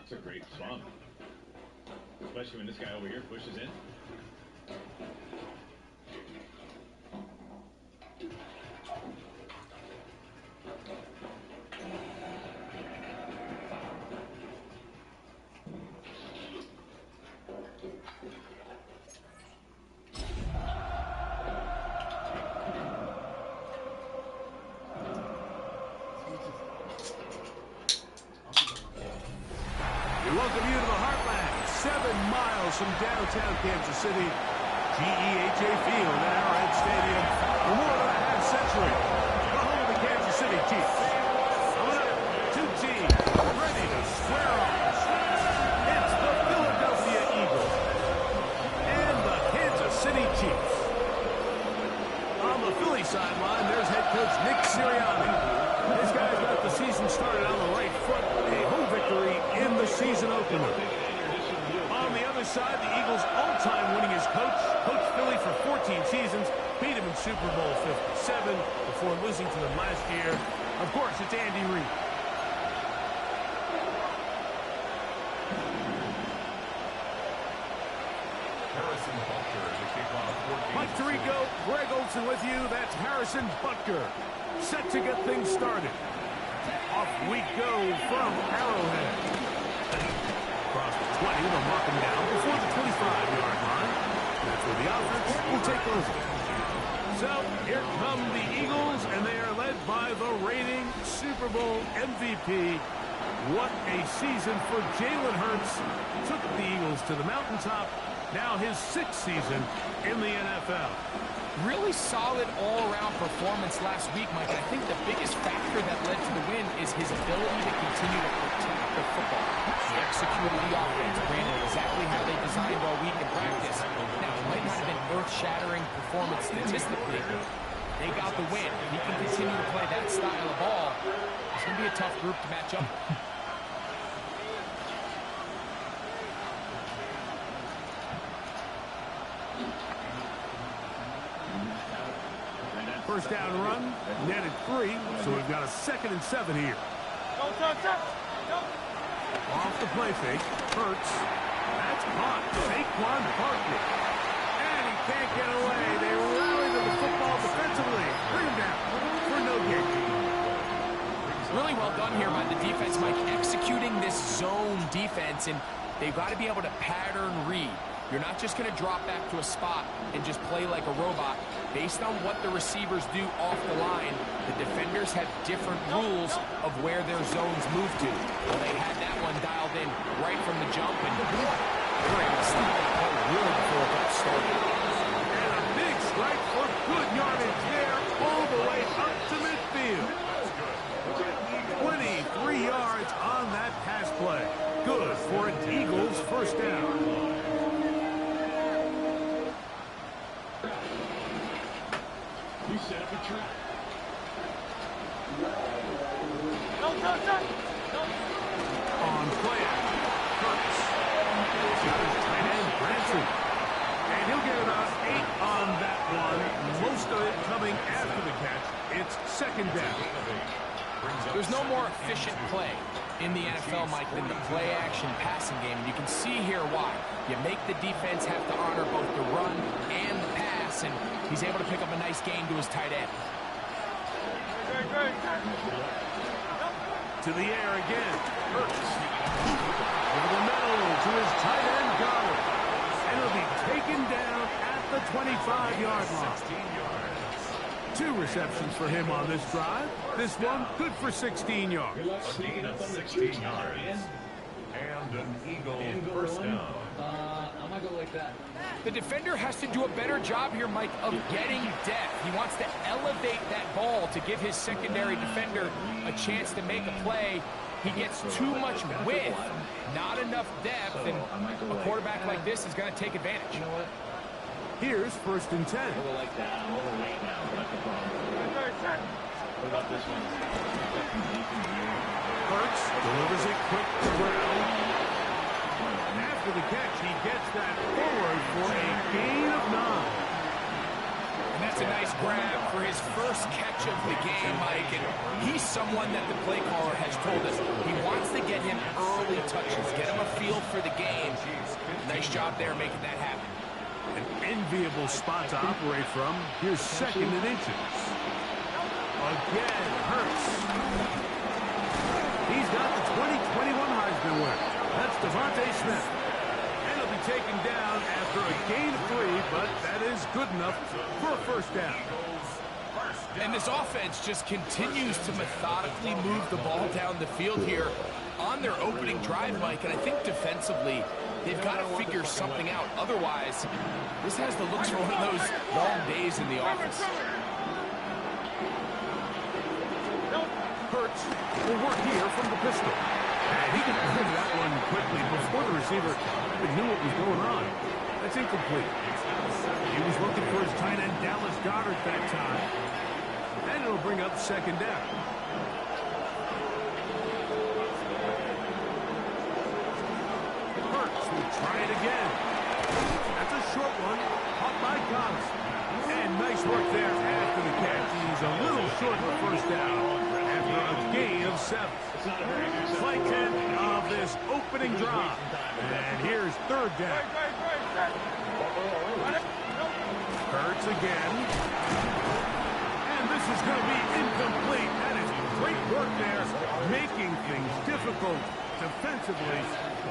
It's a great bump, especially when this guy over here pushes in. Welcome you to the Heartland, 7 miles from downtown Kansas City. GEHA Field at Arrowhead Stadium for more than a half-century. The home of the Kansas City Chiefs. Coming up, 2 teams ready to square off. It's the Philadelphia Eagles and the Kansas City Chiefs. On the Philly sideline, there's head coach Nick Sirianni. This guy's got the season started on the right foot. A home victory in the season opener. On the other side, the Eagles' all-time winningest coach, coached Philly for 14 seasons, beat him in Super Bowl 57 before losing to them last year. Of course, it's Andy Reid. Mike Tirico, Greg Olsen with you. That's Harrison Butker. Set to get things started. Off we go from Arrowhead. Across the 20, they'll mark him down before the 25-yard line. That's where the offense will take over. So, here come the Eagles, and they are led by the reigning Super Bowl MVP. What a season for Jalen Hurts. Took the Eagles to the mountaintop. Now his 6th season in the NFL. Really solid all-around performance last week, Mike. I think the biggest factor that led to the win is his ability to continue to protect the football. He executed the offense, ran it exactly how they designed all week in practice. Now, it might not have been earth-shattering performance statistically. They got the win. If he can continue to play that style of ball, it's going to be a tough group to match up with. First down run, netted 3, so we've got a 2nd and 7 here. Off the play fake, Hurts. That's caught. Saquon Barkley. And he can't get away. They rally to the football defensively. Bring him down for no gain. Really well done here by the defense, Mike, executing this zone defense, and they've got to be able to pattern read. You're not just going to drop back to a spot and just play like a robot. Based on what the receivers do off the line, the defenders have different rules of where their zones move to. Well, they had that one dialed in right from the jump, and they were able to stop that play really before it got started. And a big strike for good yardage there all the way up to midfield. 23 yards on that pass play. Good for an Eagles first down. You set up a trap. On play, Hurts. He's got his tight end, Branson. And he'll get about 8 on that one. Most of it coming after the catch. It's 2nd down. There's no more efficient play in the NFL, Mike, than the play-action passing game. And you can see here why. You make the defense have to honor both the run and the pass, and he's able to pick up a nice gain to his tight end. To the air again. Hurts. Over the middle to his tight end, Garland. And he'll be taken down at the 25-yard line. 2 receptions for him on this drive. This one good for 16 yards. A gain of 16 yards. And an Eagle first down. I'm going to go like that. The defender has to do a better job here, Mike, of getting depth. He wants to elevate that ball to give his secondary defender a chance to make a play. He gets too much width, not enough depth, and a quarterback like this is going to take advantage. You know what? Here's 1st and 10. I go like that. Overweight now. That's the problem. What about this one? Hurts delivers it quick to Brown. And after the catch, he gets that forward for a gain of 9. And that's a nice grab for his first catch of the game, Mike. And he's someone that the play caller has told us he wants to get him early touches, get him a feel for the game. Nice job there making that happen. An enviable spot to operate from. Here's second and inches. Again, Hurts. He's got the 2021 Heisman winner. That's Devontae Smith. And he'll be taken down after a gain of 3, but that is good enough for a first down. And this offense just continues to methodically move the ball down the field here on their opening drive, Mike. And I think defensively, they've got to figure something out. Otherwise, this has the looks for one of those long days in the office. Hurts will work here from the pistol. And he can clear that one quickly before the receiver even knew what was going on. That's incomplete. He was looking for his tight end, Dallas Goedert, that time. And it'll bring up second down. Hurts will try it again. That's a short one. Caught by Cox. And nice work there after the catch. He's a little short of the first down after a gain of 7. Play 10 of this opening drive. And here's third down. Hurts again. And this is going to be incomplete. That is great work there, making things difficult defensively.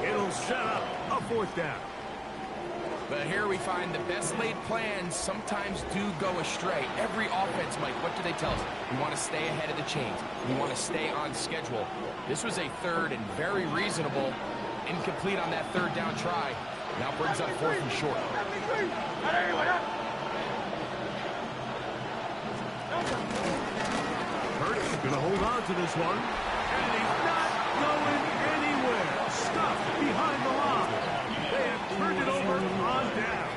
It'll set up a fourth down. But here we find the best laid plans sometimes do go astray. Every offense, Mike, what do they tell us? We want to stay ahead of the chains. We want to stay on schedule. This was a third and very reasonable. Incomplete on that third down try. Now brings up fourth and short. Hurts going to hold on to this one. And he's not going anywhere. Stuffed behind the line. They have turned it over on down.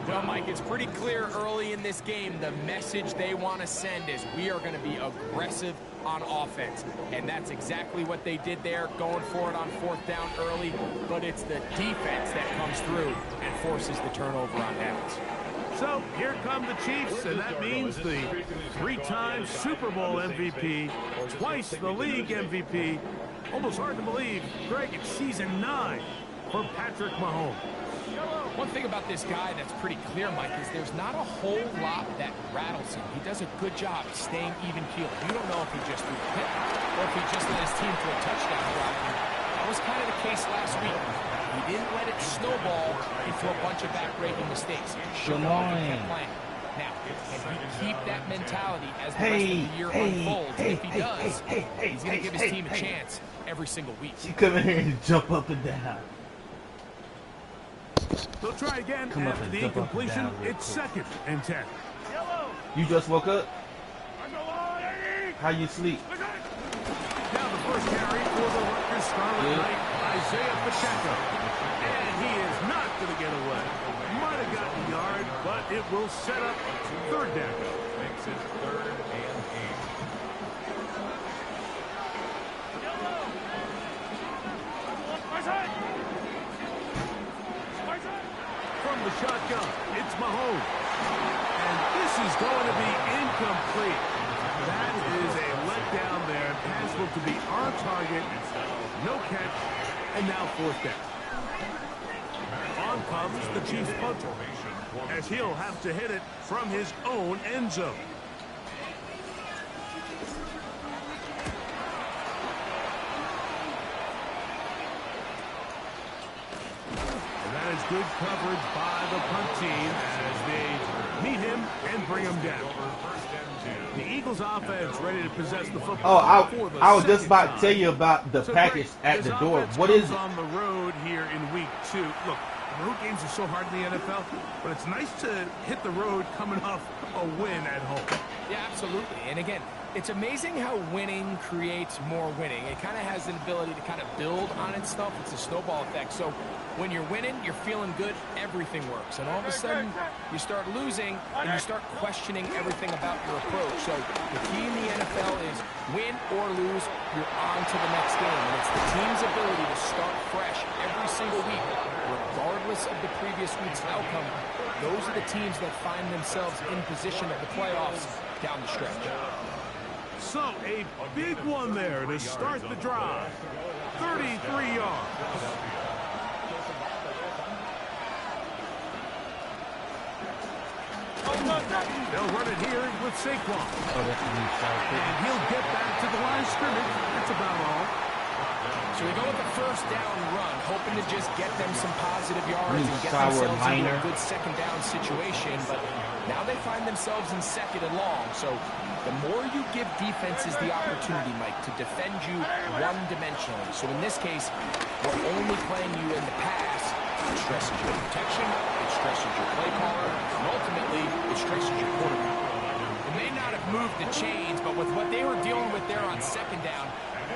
Well, Mike, it's pretty clear early in this game the message they want to send is we are going to be aggressive on offense. And that's exactly what they did there, going for it on fourth down early. But it's the defense that comes through and forces the turnover on downs. So here come the Chiefs, and that means the 3-time Super Bowl MVP, twice the league MVP. Almost hard to believe, Greg, it's season 9 for Patrick Mahomes. One thing about this guy that's pretty clear, Mike, is there's not a whole lot that rattles him. He does a good job staying even-keeled. You don't know if he just threw a pick or if he just led his team to a touchdown drive. That was kind of the case last week. He didn't let it snowball into a bunch of back-breaking mistakes. Good morning. Now, can he keep that mentality as the rest of the year unfolds? If he does, he's going to give his team a chance every single week. You come in here and jump up and down. They'll try again after the incompletion. It's second and 10. You just woke up? How you sleep? Now the first carry for the Rutgers Scarlet Knight, Isaiah Pacheco. And he is not going to get away. Might have gotten a yard, but it will set up third down. Makes it 3rd and 8. From the shotgun, it's Mahomes. And this is going to be incomplete. That is a letdown there. Pass looked to be on target. No catch. And now fourth down. On comes the Chiefs punter, as he'll have to hit it from his own end zone. And that is good coverage by the punt team as they meet him and bring him down. The Eagles offense ready to possess the football. Oh, I was just about to tell you about the package at the door. What is it? On the road here in week 2. Look, road games are so hard in the NFL, but it's nice to hit the road coming off a win at home. Yeah, absolutely. And again, it's amazing how winning creates more winning. It kind of has an ability to kind of build on itself. It's a snowball effect. So when you're winning, you're feeling good, everything works. And all of a sudden, you start losing, and you start questioning everything about your approach. So the key in the NFL is win or lose, you're on to the next game. And it's the team's ability to start fresh every single week, regardless of the previous week's outcome. Those are the teams that find themselves in position of the playoffs down the stretch. So a big one there to start the drive. 38 3 yards. They'll run it here with Saquon. Oh, that's a new side. And he'll get back to the line of scrimmage. That's about all. So they go with the first down run, hoping to just get them some positive yards and get Sour themselves into minor. a good second down situation. But now they find themselves in second and long. So the more you give defenses the opportunity, Mike, to defend you one-dimensionally. So in this case, we're only playing you in the pass. It stresses your protection, it stresses your play caller, and ultimately, it stresses your quarterback. It may not have moved the chains, but with what they were dealing with there on second down,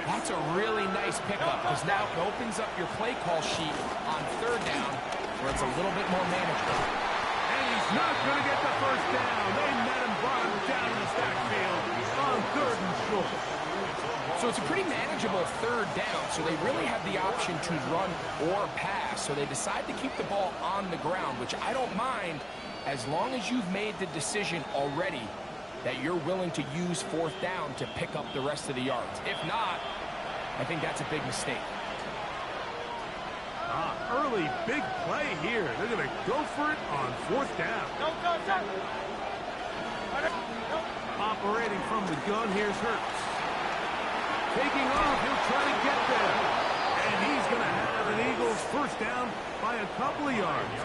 that's a really nice pickup because now it opens up your play call sheet on third down where it's a little bit more manageable. And he's not going to get the first down. They met him, brought him down in the backfield on 3rd and short. So it's a pretty manageable third down, so they really have the option to run or pass. So they decide to keep the ball on the ground, which I don't mind as long as you've made the decision already that you're willing to use 4th down to pick up the rest of the yards. If not, I think that's a big mistake. Early big play here. They're going to go for it on 4th down. Operating from the gun, here's Hurts. Taking off, he'll try to get there. And he's going to have an Eagles first down by a couple of yards.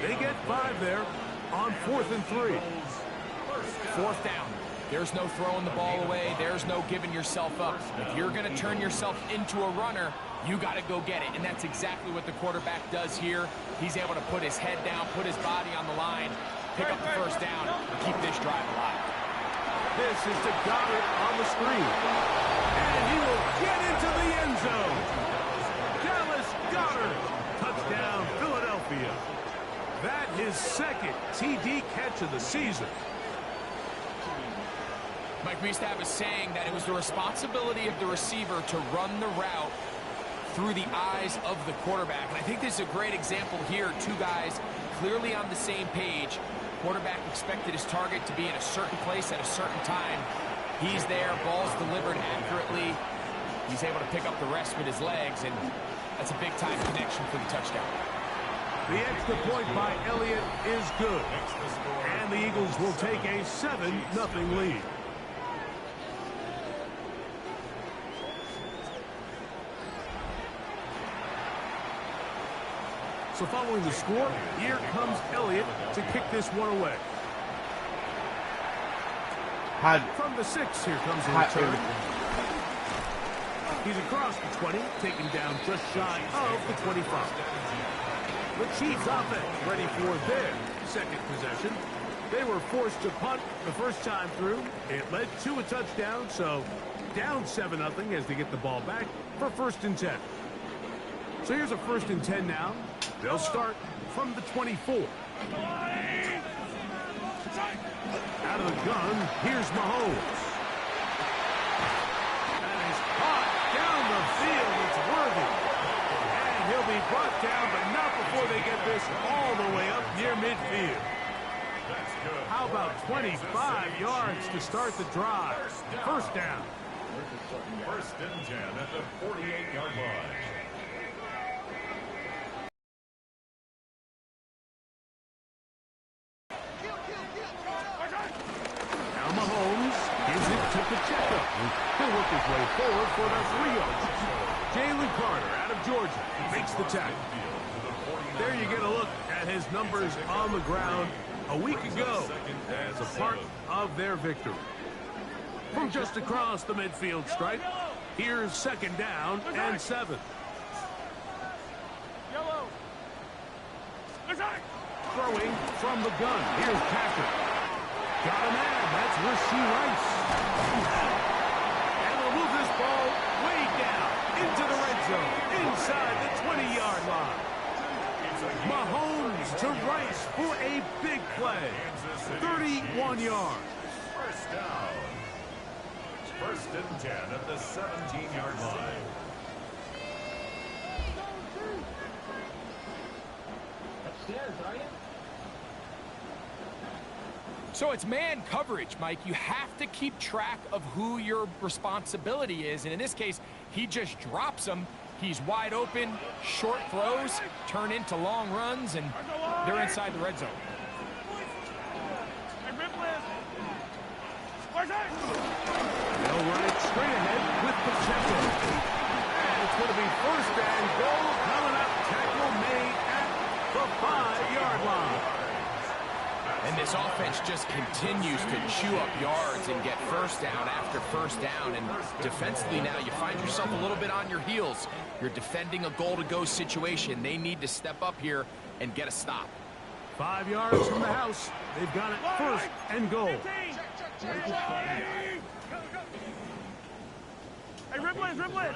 They get 5 there on 4th and 3. 4th down. There's no throwing the ball away. There's no giving yourself up. If you're going to turn yourself into a runner, you got to go get it. And that's exactly what the quarterback does here. He's able to put his head down, put his body on the line, pick up the first down, and keep this drive alive. This is to Goddard on the screen. And he will get into the end zone. Dallas Goddard. Touchdown, Philadelphia. That his 2nd TD catch of the season. Mike, we used to have a saying that it was the responsibility of the receiver to run the route through the eyes of the quarterback. And I think this is a great example here. 2 guys clearly on the same page. Quarterback expected his target to be in a certain place at a certain time. He's there, ball's delivered accurately. He's able to pick up the rest with his legs, and that's a big-time connection for the touchdown. The extra point by Elliott is good. And the Eagles will take a 7-0 lead. So following the score, here comes Elliott to kick this one away. From the 6, here comes the return. He's across the 20, taken down just shy of the 25. The Chiefs offense ready for their 2nd possession. They were forced to punt the first time through. It led to a touchdown, so down 7-0 as they get the ball back for 1st and 10. So here's a 1st and 10 now. They'll start from the 24. Out of the gun, here's Mahomes. And he's caught down the field. It's worthy. And he'll be brought down, but not before they get this all the way up near midfield. How about 25 yards to start the drive? 1st down. 1st and 10 at the 48-yard line. Mahomes gives it to Pacheco. He'll work his way forward for the 3 yards. Jalen Carter out of Georgia makes the tackle. There you get a look at his numbers on the ground a week ago as a part of their victory. From just across the midfield stripe, here's 2nd down and 7. Throwing from the gun, here's Packer. Got a man, that's Rasheed Rice. And we'll move this ball way down into the red zone, inside the 20-yard line. Mahomes to Rice for a big play. 31 yards. 1st down. 1st and 10 at the 17-yard line. Upstairs, are you? So it's man coverage, Mike. You have to keep track of who your responsibility is. And in this case, he just drops him. He's wide open. Short throws turn into long runs, and they're inside the red zone. They'll run it straight ahead with Pacheco. And it's going to be first and goal coming up. Tackle made at the 5-yard line. And this offense just continues to chew up yards and get first down after first down. And defensively now, you find yourself a little bit on your heels. You're defending a goal-to-go situation. They need to step up here and get a stop. 5 yards from the house. They've got it first and goal. Hey, dribble it.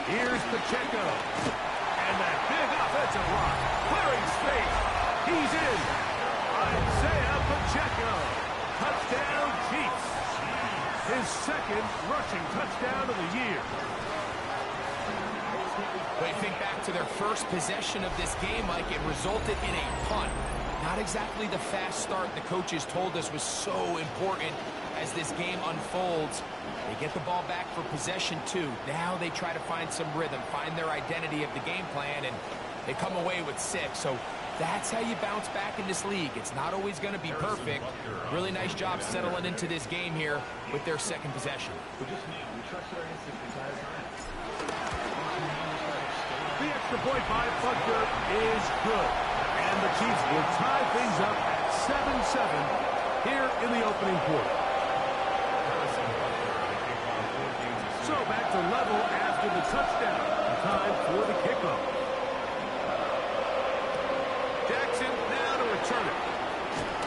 Here's Pacheco. And that big offensive line. Clearing space. He's in. Isaiah Pacheco. Touchdown, Chiefs. His second rushing touchdown of the year. When you think back to their first possession of this game, Mike, it resulted in a punt. Not exactly the fast start the coaches told us was so important as this game unfolds. They get the ball back for possession two. Now they try to find some rhythm, find their identity of the game plan, and they come away with 6. So that's how you bounce back in this league. It's not always going to be perfect. Really nice job settling into this game here with their second possession. We trusted our instincts the entire time. The extra point by Butker is good. And the Chiefs will tie things up at 7-7 here in the opening quarter. So back to level after the touchdown. Time for the kickoff. Jackson now to return it.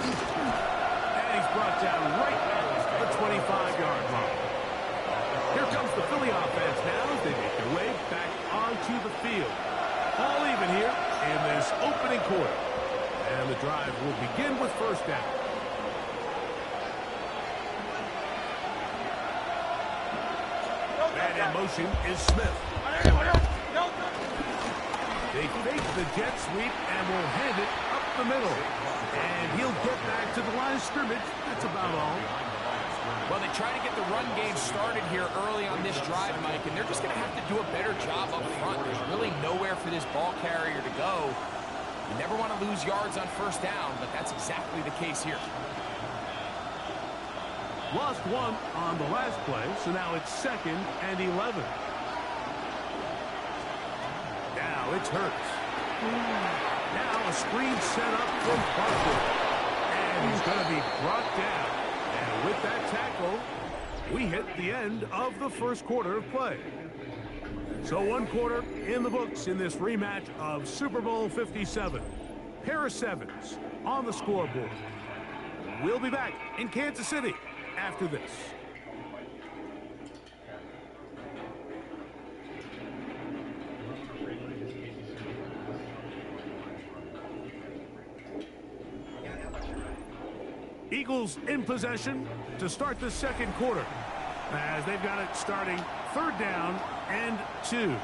And he's brought down right at the 25-yard line. Here comes the Philly offense now as they make their way back onto the field. All even here in this opening quarter. And the drive will begin with first down. And in motion is Smith. They fake the jet sweep and will hand it up the middle. And he'll get back to the line of scrimmage. That's about all. Well, they try to get the run game started here early on this drive, Mike, and they're just going to have to do a better job up front. There's really nowhere for this ball carrier to go. You never want to lose yards on first down, but that's exactly the case here. Lost one on the last play, so now it's 2nd and 11. Now it's Hurts. Now a screen set up from Parker. And he's going to be brought down. And with that tackle, we hit the end of the first quarter of play. So 1 quarter in the books in this rematch of Super Bowl 57. Pair of 7s on the scoreboard. We'll be back in Kansas City after this. Eagles in possession to start the second quarter as they've got it starting 3rd down and 2.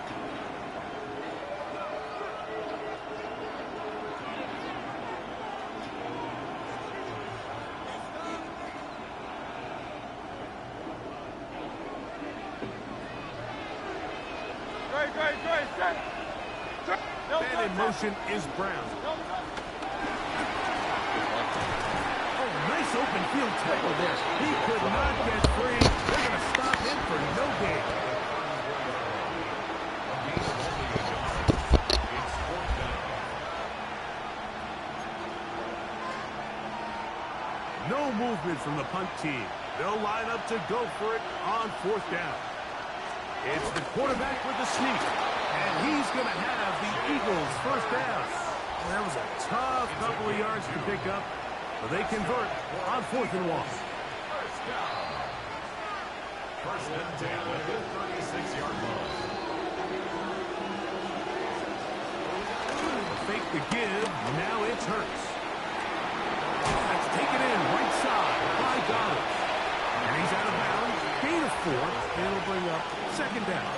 And in motion is Brown. Nice open field tackle there. He could not get free. They're going to stop him for no gain. No movement from the punt team. They'll line up to go for it on 4th down. It's the quarterback with the sneak. And he's going to have the Eagles' first down. That was a tough couple of yards to pick up. But they convert on 4th and 1. First down. First and 10 at the 36-yard line. Fake the give. Now it's Hurts. That's taken in right side by Donald. And he's out of bounds. Gain of 4. And it'll bring up 2nd down.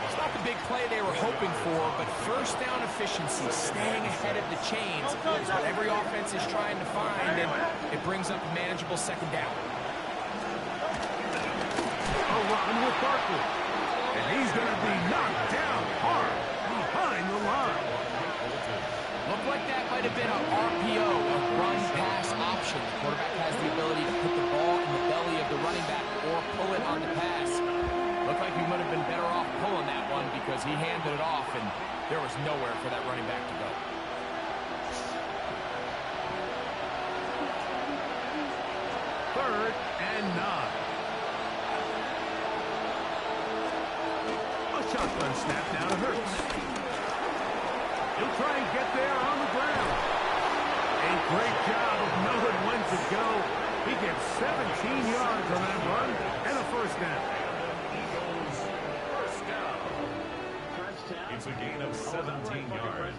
It's not the big play they were hoping for, but first down efficiency, staying ahead of the chains, is what every offense is trying to find, and it brings up a manageable 2nd down. Barkley. And he's going to be knocked down hard behind the line. Looked like that might have been an RPO, a run-pass option. The quarterback has the ability to put the ball in the belly of the running back or pull it on the pass. Looked like he might have been better off pulling that one because he handed it off, and there was nowhere for that running back to go. Third and 9. A shotgun snap now to Hurts. He'll try and get there on the ground. A great job of knowing when to go. He gets 17 yards on that run and a first down. It's a gain of 17 yards.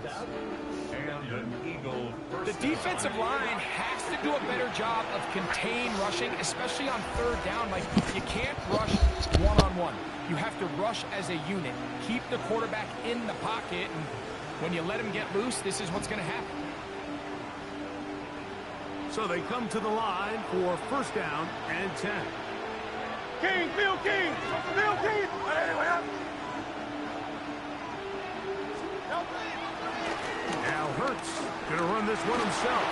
And an Eagle first The defensive line has to do a better job of contain rushing, especially on third down. Like, you can't rush one-on-one. You have to rush as a unit. Keep the quarterback in the pocket, and when you let him get loose, this is what's going to happen. So they come to the line for first down and 10. King, Bill King, Bill King. Now Hurts going to run this one himself.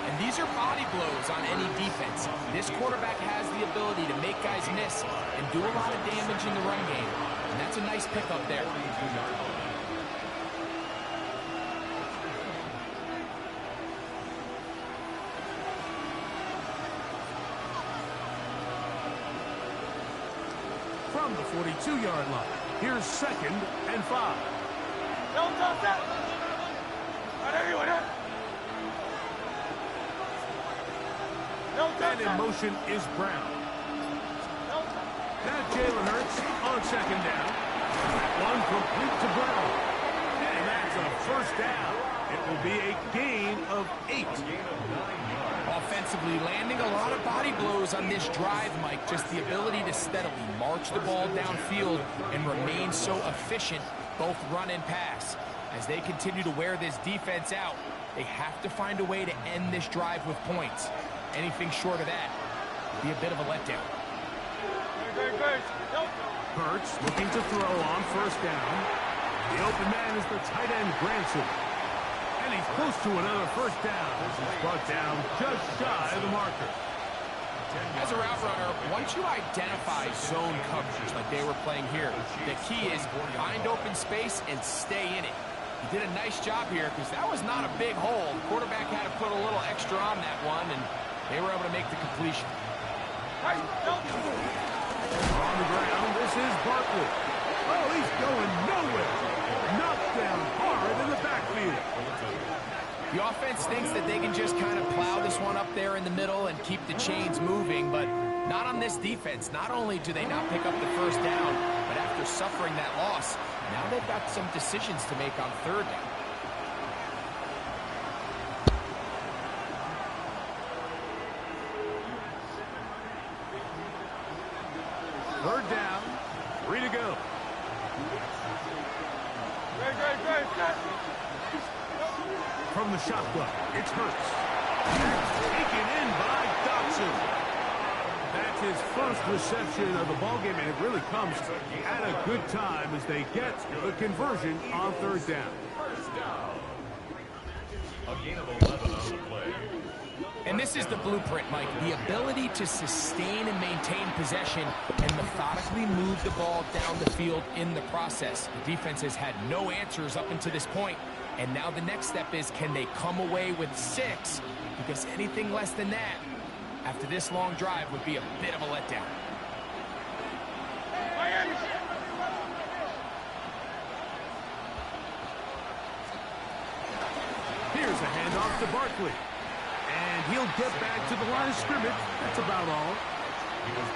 And these are body blows on any defense. This quarterback has the ability to make guys miss and do a lot of damage in the run game. And that's a nice pickup there. From the 42-yard line, here's 2nd and 5. And in motion is Brown. Now Jalen Hurts on 2nd down. That one complete to Brown. And that's a first down. It will be a gain of 8. Offensively, landing a lot of body blows on this drive, Mike. Just the ability to steadily march the ball downfield and remain so efficient, both run and pass. As they continue to wear this defense out, they have to find a way to end this drive with points. Anything short of that would be a bit of a letdown. Hurts looking to throw on first down. The open man is the tight end, Granson. And he's close to another first down as he's brought down just shy of the marker. As a route runner, once you identify zone coverage like they were playing here, the key is find open space and stay in it. He did a nice job here because that was not a big hole. The quarterback had to put a little extra on that one, and they were able to make the completion. On the ground, this is Barkley. Oh, he's going nowhere. Knocked down hard in the backfield. The offense thinks that they can just kind of plow this one up there in the middle and keep the chains moving, but not on this defense. Not only do they not pick up the first down, but after suffering that loss, now they've got some decisions to make on third down. Third down, 3 to go. From the shotgun, it's Hurts. Taken in by Dotson. That's his first reception of the ballgame, and it really comes at a good time as they get the conversion on third down. first down. A gain of 11 on the play. And this is the blueprint, Mike. The ability to sustain and maintain possession and methodically move the ball down the field in the process. The defense has had no answers up until this point, and now the next step is, can they come away with 6? Because anything less than that, after this long drive, would be a bit of a letdown. Here's a handoff to Barkley. And he'll get back to the line of scrimmage. That's about all.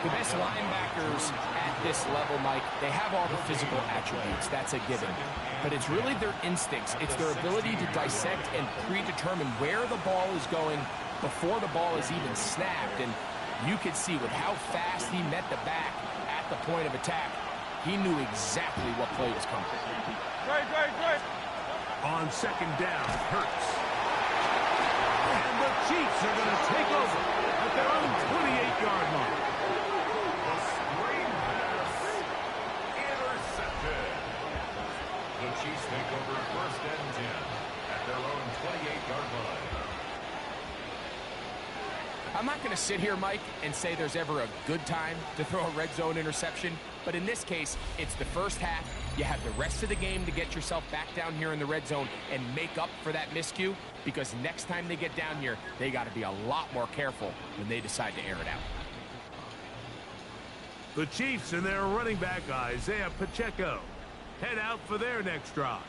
The best linebackers at this level, Mike, they have all the physical attributes. That's a given. But it's really their instincts. It's their ability to dissect and predetermine where the ball is going before the ball is even snapped. And you could see with how fast he met the back at the point of attack, he knew exactly what play was coming. On second down, Hurts. And the Chiefs are going to take over at their own 28-yard line. I'm not going to sit here, Mike, and say there's ever a good time to throw a red zone interception, but in this case, it's the first half. You have the rest of the game to get yourself back down here in the red zone and make up for that miscue, because next time they get down here, they got to be a lot more careful when they decide to air it out. The Chiefs and their running back, Isaiah Pacheco, head out for their next drive.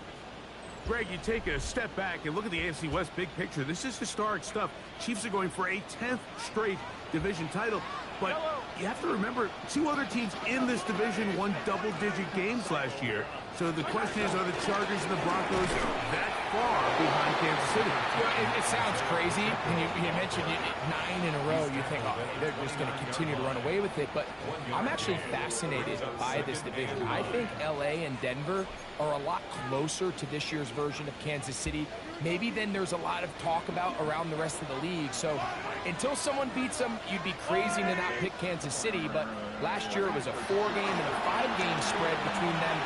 Greg, you take a step back and look at the AFC West big picture. This is historic stuff. Chiefs are going for a 10th straight division title. But you have to remember, 2 other teams in this division won double-digit games last year. So the question is, are the Chargers and the Broncos that far behind Kansas City? Yeah, it sounds crazy. When you mentioned 9 in a row, you think, oh, they're just going to continue to run away with it. But I'm actually fascinated by this division. I think L.A. and Denver are a lot closer to this year's version of Kansas City, maybe than there's a lot of talk about around the rest of the league. So until someone beats them, you'd be crazy to not pick Kansas City. But last year it was a 4-game and a 5-game spread between them.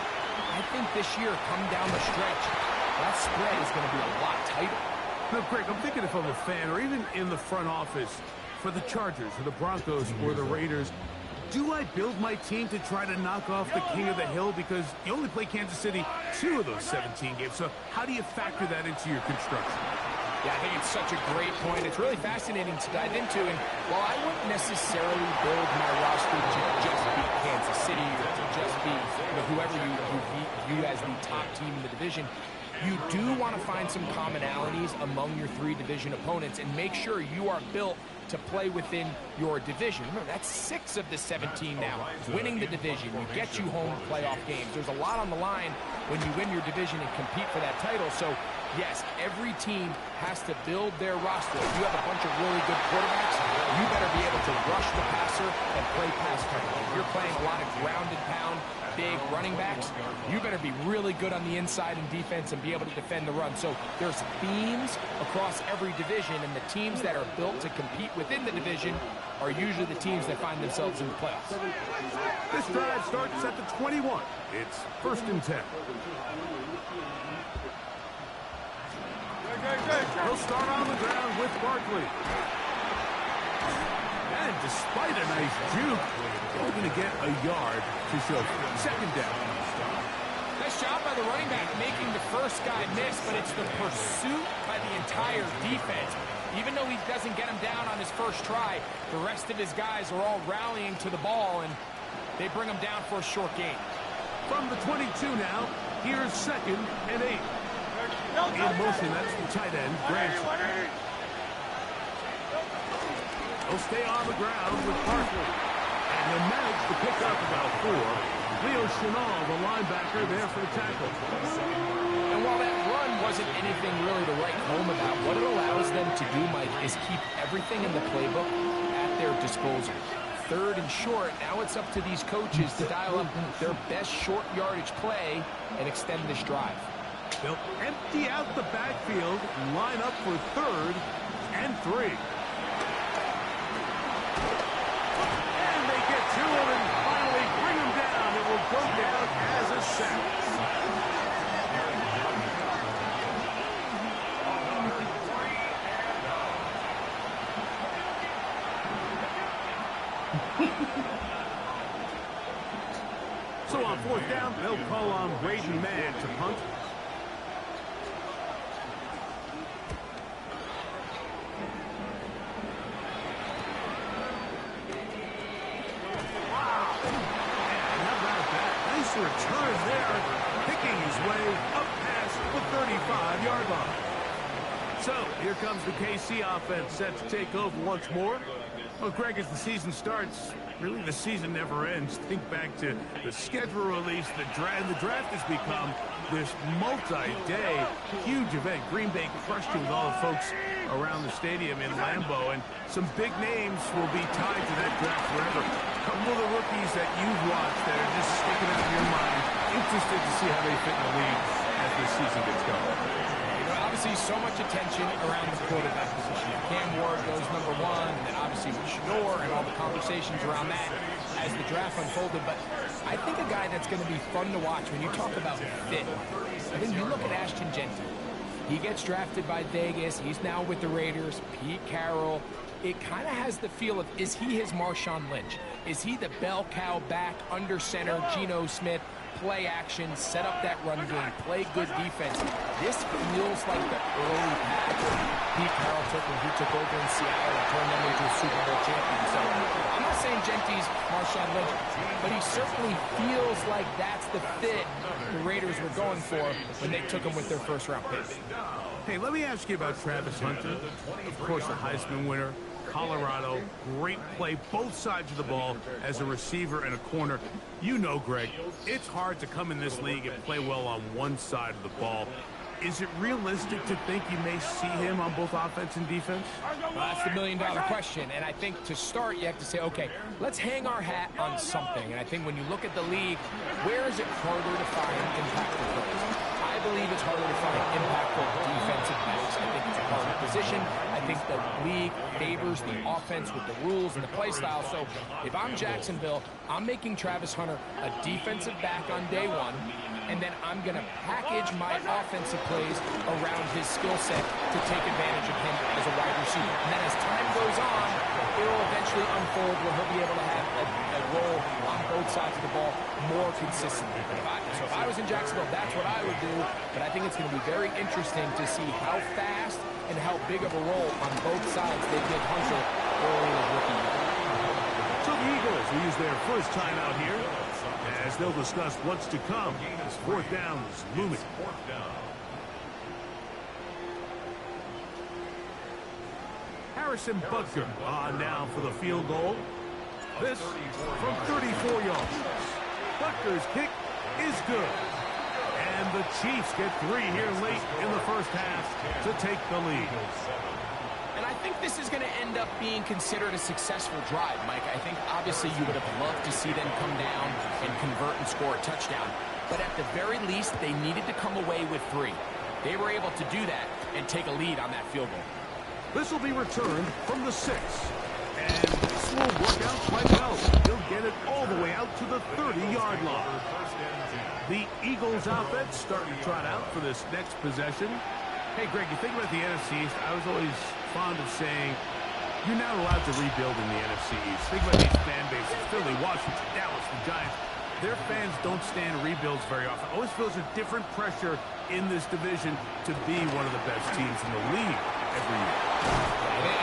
I think this year, come down the stretch, that spread is going to be a lot tighter. No, Greg, I'm thinking if I'm a fan or even in the front office for the Chargers or the Broncos or the Raiders, do I build my team to try to knock off the king of the hill? Because you only play Kansas City 2 of those 17 games. So how do you factor that into your construction? Yeah, I think it's such a great point. It's really fascinating to dive into. And while I wouldn't necessarily build my roster to just beat Kansas City or to just be whoever you view as the top team in the division, you do want to find some commonalities among your 3 division opponents and make sure you are built to play within your division. Remember, that's 6 of the 17 now. Winning the division will get you home playoff games. There's a lot on the line when you win your division and compete for that title. So, yes, every team has to build their roster. If you have a bunch of really good quarterbacks, you better be able to rush the passer and play pass coverage. If you're playing a lot of ground and pound, big running backs, you better be really good on the inside in defense and be able to defend the run. So there's themes across every division, and the teams that are built to compete within the division are usually the teams that find themselves in the playoffs. This drive starts at the 21. It's 1st and 10. He'll start on the ground with Barkley. And despite a nice juke, he's going to get a yard to show. 2nd down. Nice job by the running back making the first guy miss, but it's the pursuit by the entire defense. Even though he doesn't get him down on his first try, the rest of his guys are all rallying to the ball, and they bring him down for a short gain. From the 22 now, here's 2nd and 8. In motion, that's the tight end, Grant. He'll stay on the ground with Barkley. And he'll manage to pick up about 4. Leo Chenal, the linebacker, there for the tackle. And while that run wasn't anything really to write home about, what it allows them to do, Mike, is keep everything in the playbook at their disposal. 3rd and short, now it's up to these coaches to dial up their best short yardage play and extend this drive. They'll empty out the backfield, line up for 3rd and 3. And they get to him and finally bring him down. It will go down as a sack. So on 4th down, they'll call on Braden Mann to punt. Return there, picking his way up past the 35-yard line. So here comes the KC offense set to take over once more. Well, Greg, as the season starts, really the season never ends. Think back to the schedule release, the draft. The draft has become this multi-day huge event. Green Bay crushed it with all the folks around the stadium in Lambeau, and some big names will be tied to that draft forever. A couple of the rookies that you've watched that are just sticking out in your mind. Interested to see how they fit in the league as the season gets going. Obviously, so much attention around the quarterback position. Cam Ward goes number 1, and then obviously with Shador and all the conversations around that as the draft unfolded. But I think a guy that's going to be fun to watch when you talk about fit, I think you look at Ashton Genty. He gets drafted by Vegas. He's now with the Raiders. Pete Carroll, it kind of has the feel of, is he his Marshawn Lynch? Is he the bell cow back under center, Geno Smith, play action, set up that run game, play good defense? This feels like the early path Pete Carroll took when he took over in Seattle and turned them into a Super Bowl champion. So I'm not saying Genty's Marshawn Lynch, but he certainly feels like that's the fit the Raiders were going for when they took him with their first-round pick. Hey, let me ask you about Travis Hunter. Of course, the Heisman winner, Colorado, great play, both sides of the ball as a receiver and a corner. You know, Greg, it's hard to come in this league and play well on one side of the ball. Is it realistic to think you may see him on both offense and defense? Well, that's the million-dollar question, and I think to start, you have to say, okay, let's hang our hat on something. And I think when you look at the league, where is it harder to find impactful plays? I believe it's harder to find impactful defensive backs. I think it's a harder position. I think the league favors the offense with the rules and the play style. So if I'm Jacksonville, I'm making Travis Hunter a defensive back on day one, and then I'm going to package my offensive plays around his skill set to take advantage of him as a wide receiver. And then as time goes on, it will eventually unfold where he'll be able to have a role on both sides of the ball more consistently. So if I was in Jacksonville, that's what I would do. But I think it's going to be very interesting to see how fast and how big of a role on both sides they give Hunter early in his rookie year. So the Eagles will use their first time out here as they'll discuss what's to come as fourth down is looming. Harrison Butker on now for the field goal. This from 34 yards. Butker's kick is good. And the Chiefs get 3 here late in the first half to take the lead. And I think this is going to end up being considered a successful drive, Mike. I think obviously you would have loved to see them come down and convert and score a touchdown. But at the very least, they needed to come away with 3. They were able to do that and take a lead on that field goal. This will be returned from the 6. And this will work out quite well. He'll get it all the way out to the 30-yard line. The Eagles offense starting to trot out for this next possession. Hey, Greg, you think about the NFC East, I was always fond of saying, you're not allowed to rebuild in the NFC East. Think about these fan bases, Philly, Washington, Dallas, the Giants. Their fans don't stand rebuilds very often. Always feels a different pressure in this division to be one of the best teams in the league every year.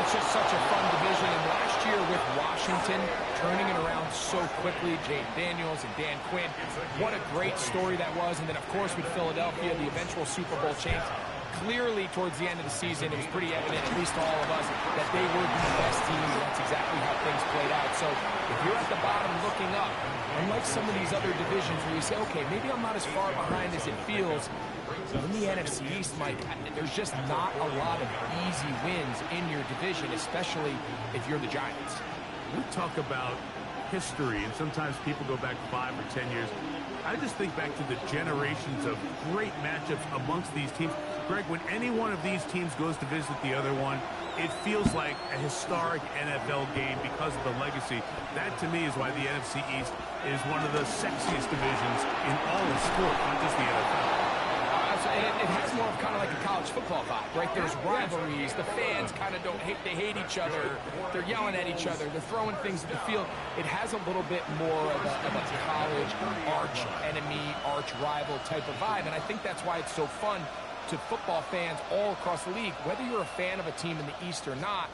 It's just such a fun division. And last year with Washington turning it around so quickly, Jane Daniels and Dan Quinn, what a great story that was. And then, of course, with Philadelphia, the eventual Super Bowl champs. Clearly, towards the end of the season, it was pretty evident, at least to all of us, that they were the best team, and that's exactly how things played out. So if you're at the bottom looking up, unlike some of these other divisions where you say, okay, maybe I'm not as far behind as it feels, in the NFC East, Mike, there's just not a lot of easy wins in your division, especially if you're the Giants. We talk about history, and sometimes people go back 5 or 10 years. I just think back to the generations of great matchups amongst these teams. Greg, when any one of these teams goes to visit the other one, it feels like a historic NFL game because of the legacy. That, to me, is why the NFC East is one of the sexiest divisions in all of sport, not just the NFL. It has more of kind of like a college football vibe, right? There's rivalries. The fans kind of they hate each other. They're yelling at each other. They're throwing things at the field. It has a little bit more of a college arch enemy, arch rival type of vibe. And I think that's why it's so fun to football fans all across the league. Whether you're a fan of a team in the East or not,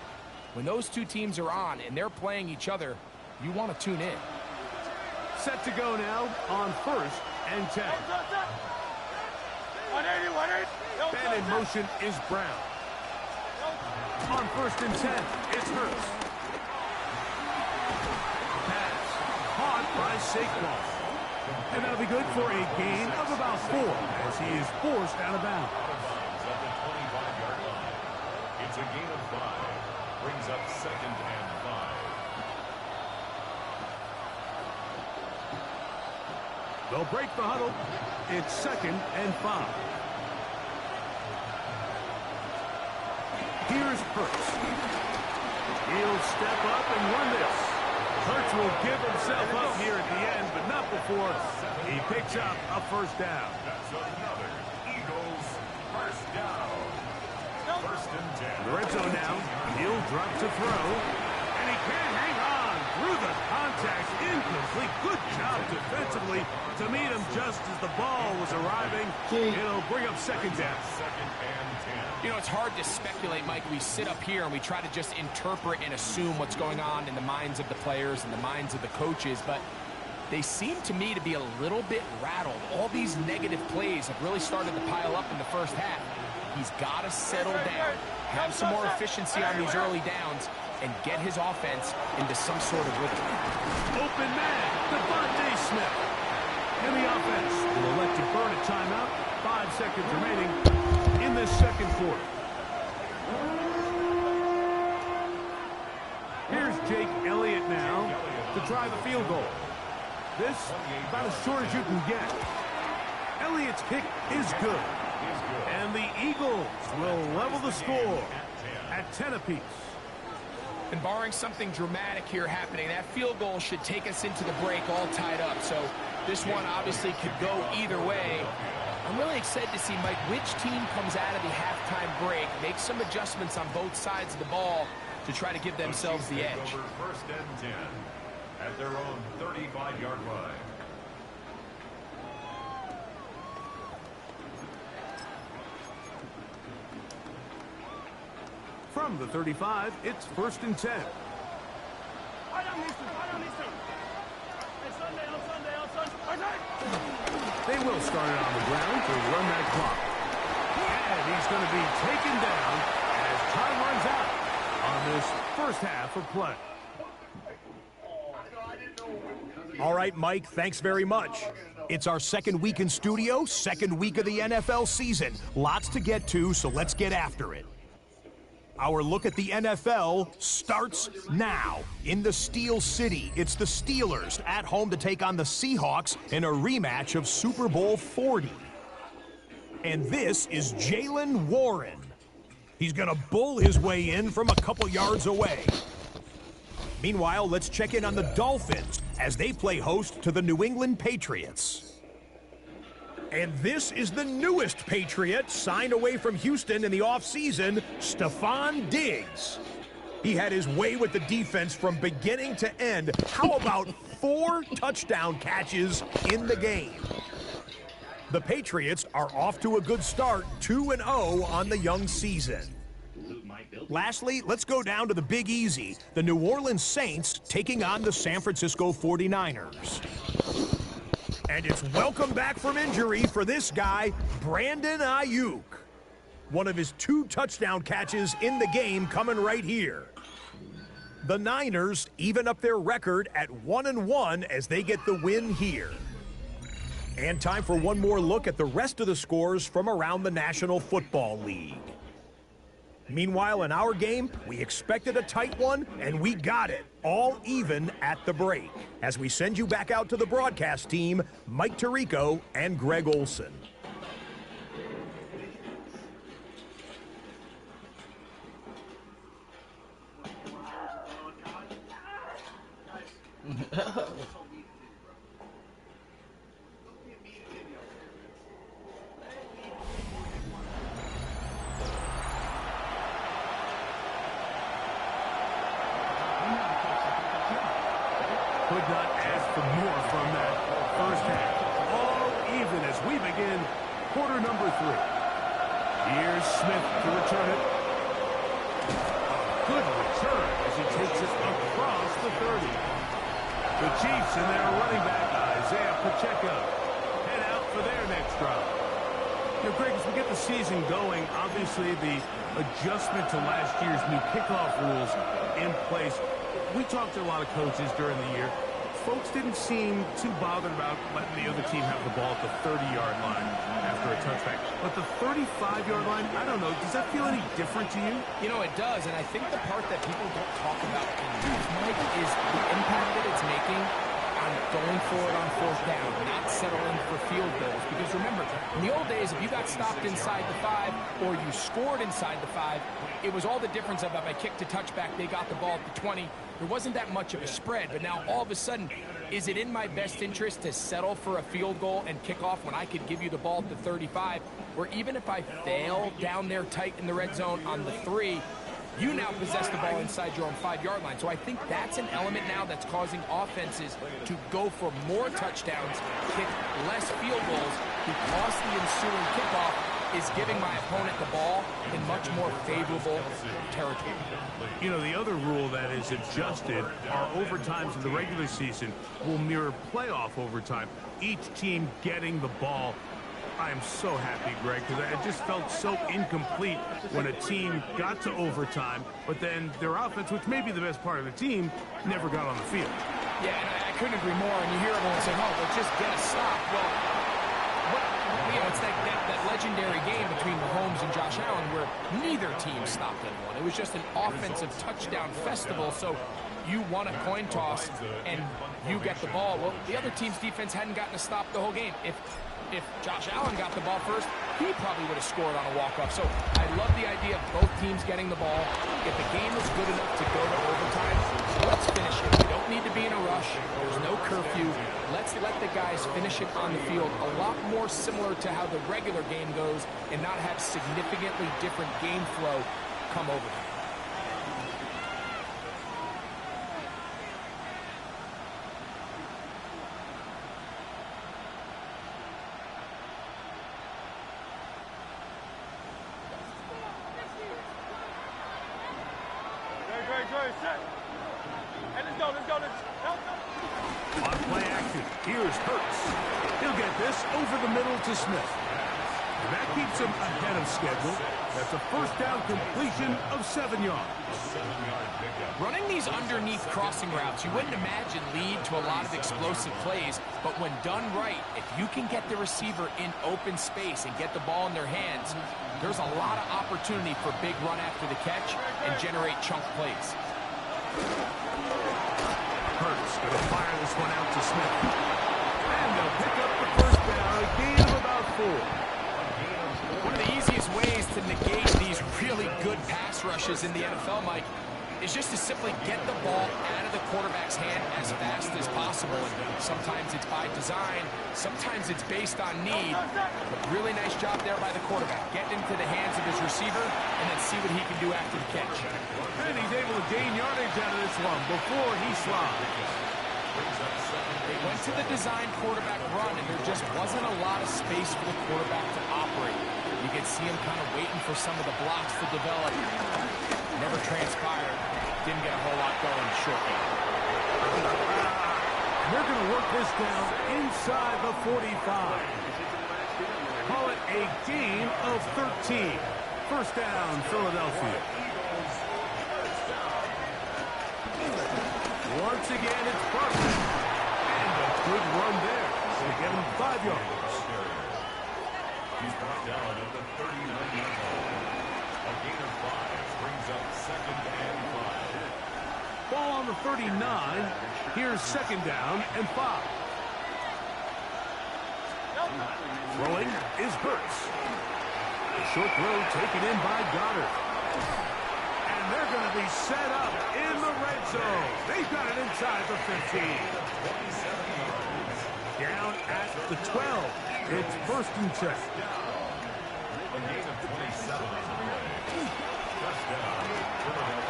when those two teams are on and they're playing each other, you want to tune in. Set to go now on 1st and 10. 180, 180. And in motion is Brown. On 1st and 10, it's Hurts. Pass caught by Saquon. And that'll be good for a gain of about 4 as he is forced out of bounds. At the 25-yard line. It's a gain of 5. Brings up 2nd and 5. They'll break the huddle. It's 2nd and 5. Here's Hurts. He'll step up and run this. Hurts will give himself up here at the end, but not before he picks up a first down. That's another Eagles first down. 1st and The red zone now. He'll drop to throw. And he can't hang on through the contact. Incomplete. Good job defensively to meet him just as the ball was arriving. It'll bring up second down. Second and 10. You know, it's hard to speculate, Mike. We sit up here and we try to just interpret and assume what's going on in the minds of the players and the minds of the coaches, but they seem to me to be a little bit rattled. All these negative plays have really started to pile up in the first half. He's got to settle down, have some more efficiency on these early downs, and get his offense into some sort of rhythm. Open man, Devontae Smith. And the offense will elect to burn a timeout. 5 seconds remaining in this second quarter. Here's Jake Elliott now to try the field goal. This about as short as you can get. Elliott's kick is good. And the Eagles will level the score at 10 apiece. And barring something dramatic here happening, that field goal should take us into the break all tied up. So this one obviously could go either way. I'm really excited to see, Mike, which team comes out of the halftime break, make some adjustments on both sides of the ball to try to give themselves the edge. First and 10 at their own 35-yard line. From the 35, it's first and 10. They will start it on the ground to run that clock. And he's going to be taken down as time runs out on this first half of play. All right, Mike, thanks very much. It's our second week in studio, second week of the NFL season. Lots to get to, so let's get after it. Our look at the NFL starts now. In the Steel City, it's the Steelers at home to take on the Seahawks in a rematch of Super Bowl 40. And this is Jalen Warren. He's going to bull his way in from a couple yards away. Meanwhile, let's check in on the Dolphins as they play host to the New England Patriots. And this is the newest Patriot signed away from Houston in the offseason, Stephon Diggs. He had his way with the defense from beginning to end. How about 4 touchdown catches in the game? The Patriots are off to a good start, 2-0 on the young season. Lastly, let's go down to the Big Easy, the New Orleans Saints taking on the San Francisco 49ers. And it's welcome back from injury for this guy, Brandon Ayuk. One of his 2 touchdown catches in the game coming right here. The Niners even up their record at 1-1 as they get the win here. And time for one more look at the rest of the scores from around the National Football League. Meanwhile, in our game, we expected a tight one, and we got it, all even at the break. As we send you back out to the broadcast team, Mike Tirico and Greg Olson. Could not ask for more from that first half. All even as we begin quarter number 3. Here's Smith to return it. Good return as he takes it across the 30. The Chiefs and their running back, Isaiah Pacheco, head out for their next drive. You know, Greg, as we get the season going, obviously the adjustment to last year's new kickoff rules in place. We talked to a lot of coaches during the year. Folks didn't seem too bothered about letting the other team have the ball at the 30-yard line after a touchback. But the 35-yard line, I don't know, does that feel any different to you? You know, it does, and I think the part that people don't talk about enough, Mike, is the impact that it's making on going for it on 4th down, not settling for field goals. Because remember, in the old days, if you got stopped inside the 5 or you scored inside the 5, it was all the difference of if I kicked a touchback, they got the ball at the 20, there wasn't that much of a spread, but now all of a sudden, is it in my best interest to settle for a field goal and kick off when I could give you the ball at the 35, or even if I fail down there tight in the red zone on the 3, you now possess the ball inside your own 5-yard line. So I think that's an element now that's causing offenses to go for more touchdowns, kick less field goals, because the ensuing kickoff is giving my opponent the ball in much more favorable territory. You know, the other rule that is adjusted are overtimes in the regular season will mirror playoff overtime, each team getting the ball. I am so happy, Greg, because I just felt so incomplete when a team got to overtime, but then their offense, which may be the best part of the team, never got on the field. Yeah, and I couldn't agree more. And you hear everyone saying, oh, well, just get a stop. Well, it's that legendary game between Mahomes and Josh Allen where neither team stopped anyone. It was just an offensive touchdown festival. So you won a coin toss and you get the ball. Well, the other team's defense hadn't gotten a stop the whole game. If Josh Allen got the ball first, he probably would have scored on a walk-off. So I love the idea of both teams getting the ball. If the game is good enough to go to overtime, let's finish it. We don't need to be in a rush. There's no curfew. Let's let the guys finish it on the field a lot more similar to how the regular game goes and not have significantly different game flow come overtime. Hey, let's go. On play action, here's Hurts. He'll get this over the middle to Smith. And that keeps him ahead of schedule. That's a first down completion of 7 yards. Running these underneath crossing routes, you wouldn't imagine lead to a lot of explosive plays, but when done right, if you can get the receiver in open space and get the ball in their hands, there's a lot of opportunity for big run after the catch and generate chunk plays. Hurts going to fire this one out to Smith. And they'll pick up the first down, a gain of about 4. One of the easiest ways to negate these really good pass rushes in the NFL, Mike, is just to simply get the ball out of the quarterback's hand as fast as possible. And sometimes it's by design, sometimes it's based on need. But really nice job there by the quarterback. Get into the hands of his receiver and then see what he can do after the catch. And he's able to gain yardage out of this one before he slides. They went to the design quarterback run, and there just wasn't a lot of space for the quarterback to operate. You could see him kind of waiting for some of the blocks to develop. Never transpired. Didn't get a whole lot going short game. They're going to work this down inside the 45. Call it a gain of 13. First down, Philadelphia. Once again, it's Barkley. And a good run there. They get him 5 yards. He's brought down at the 39-yard line. A gain of 5 brings up 2nd and 5. Ball on the 39. Here's 2nd down and 5. Throwing is Hurts. The short throw taken in by Goddard. And they're going to be set up in the red zone. They've got it inside the 15. Down at the 12. It's 1st and 10. A gain of 27 on the play. Touchdown.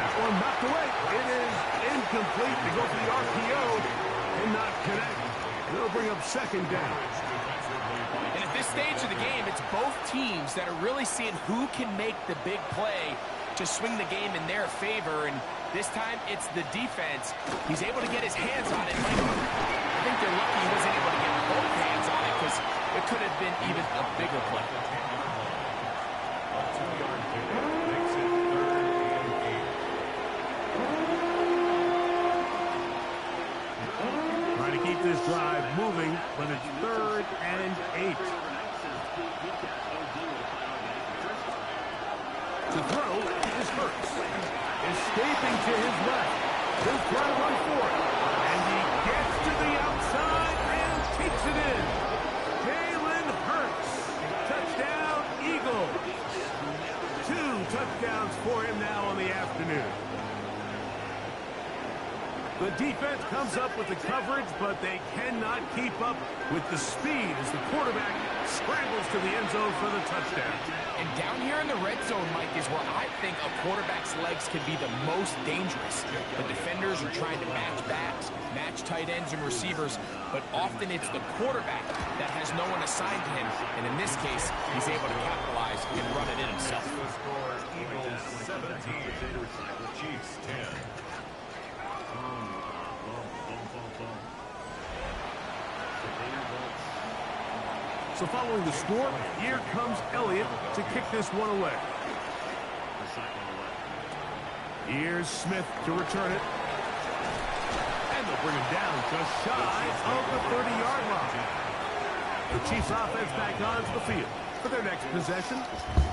That one knocked away. It is incomplete. They go for the RPO and not connect. They'll bring up 2nd down. And at this stage of the game, it's both teams that are really seeing who can make the big play to swing the game in their favor. And this time, it's the defense. He's able to get his hands on it. I think they're lucky he wasn't able to get both hands on it because it could have been even a bigger play. A 2-yard pickup makes it 3rd and 8. Trying to keep this drive moving, but it's 3rd and 8. To throw is Hurts. Escaping to his left. He'll try to run for it. And he gets to the outside and takes it in. Jalen Hurts. Touchdown, Eagles. 2 touchdowns for him now on the afternoon. comes up with the coverage, but they cannot keep up with the speed as the quarterback scrambles to the end zone for the touchdown. And down here in the red zone, Mike, is where I think a quarterback's legs can be the most dangerous. The defenders are trying to match backs, match tight ends and receivers, but often it's the quarterback that has no one assigned to him. And in this case, he's able to capitalize and run it in himself. The score, Eagles 17, Chiefs 10. So following the score, here comes Elliott to kick this one away. Here's Smith to return it. And they'll bring him down just shy of the 30-yard line. The Chiefs offense back onto the field for their next possession.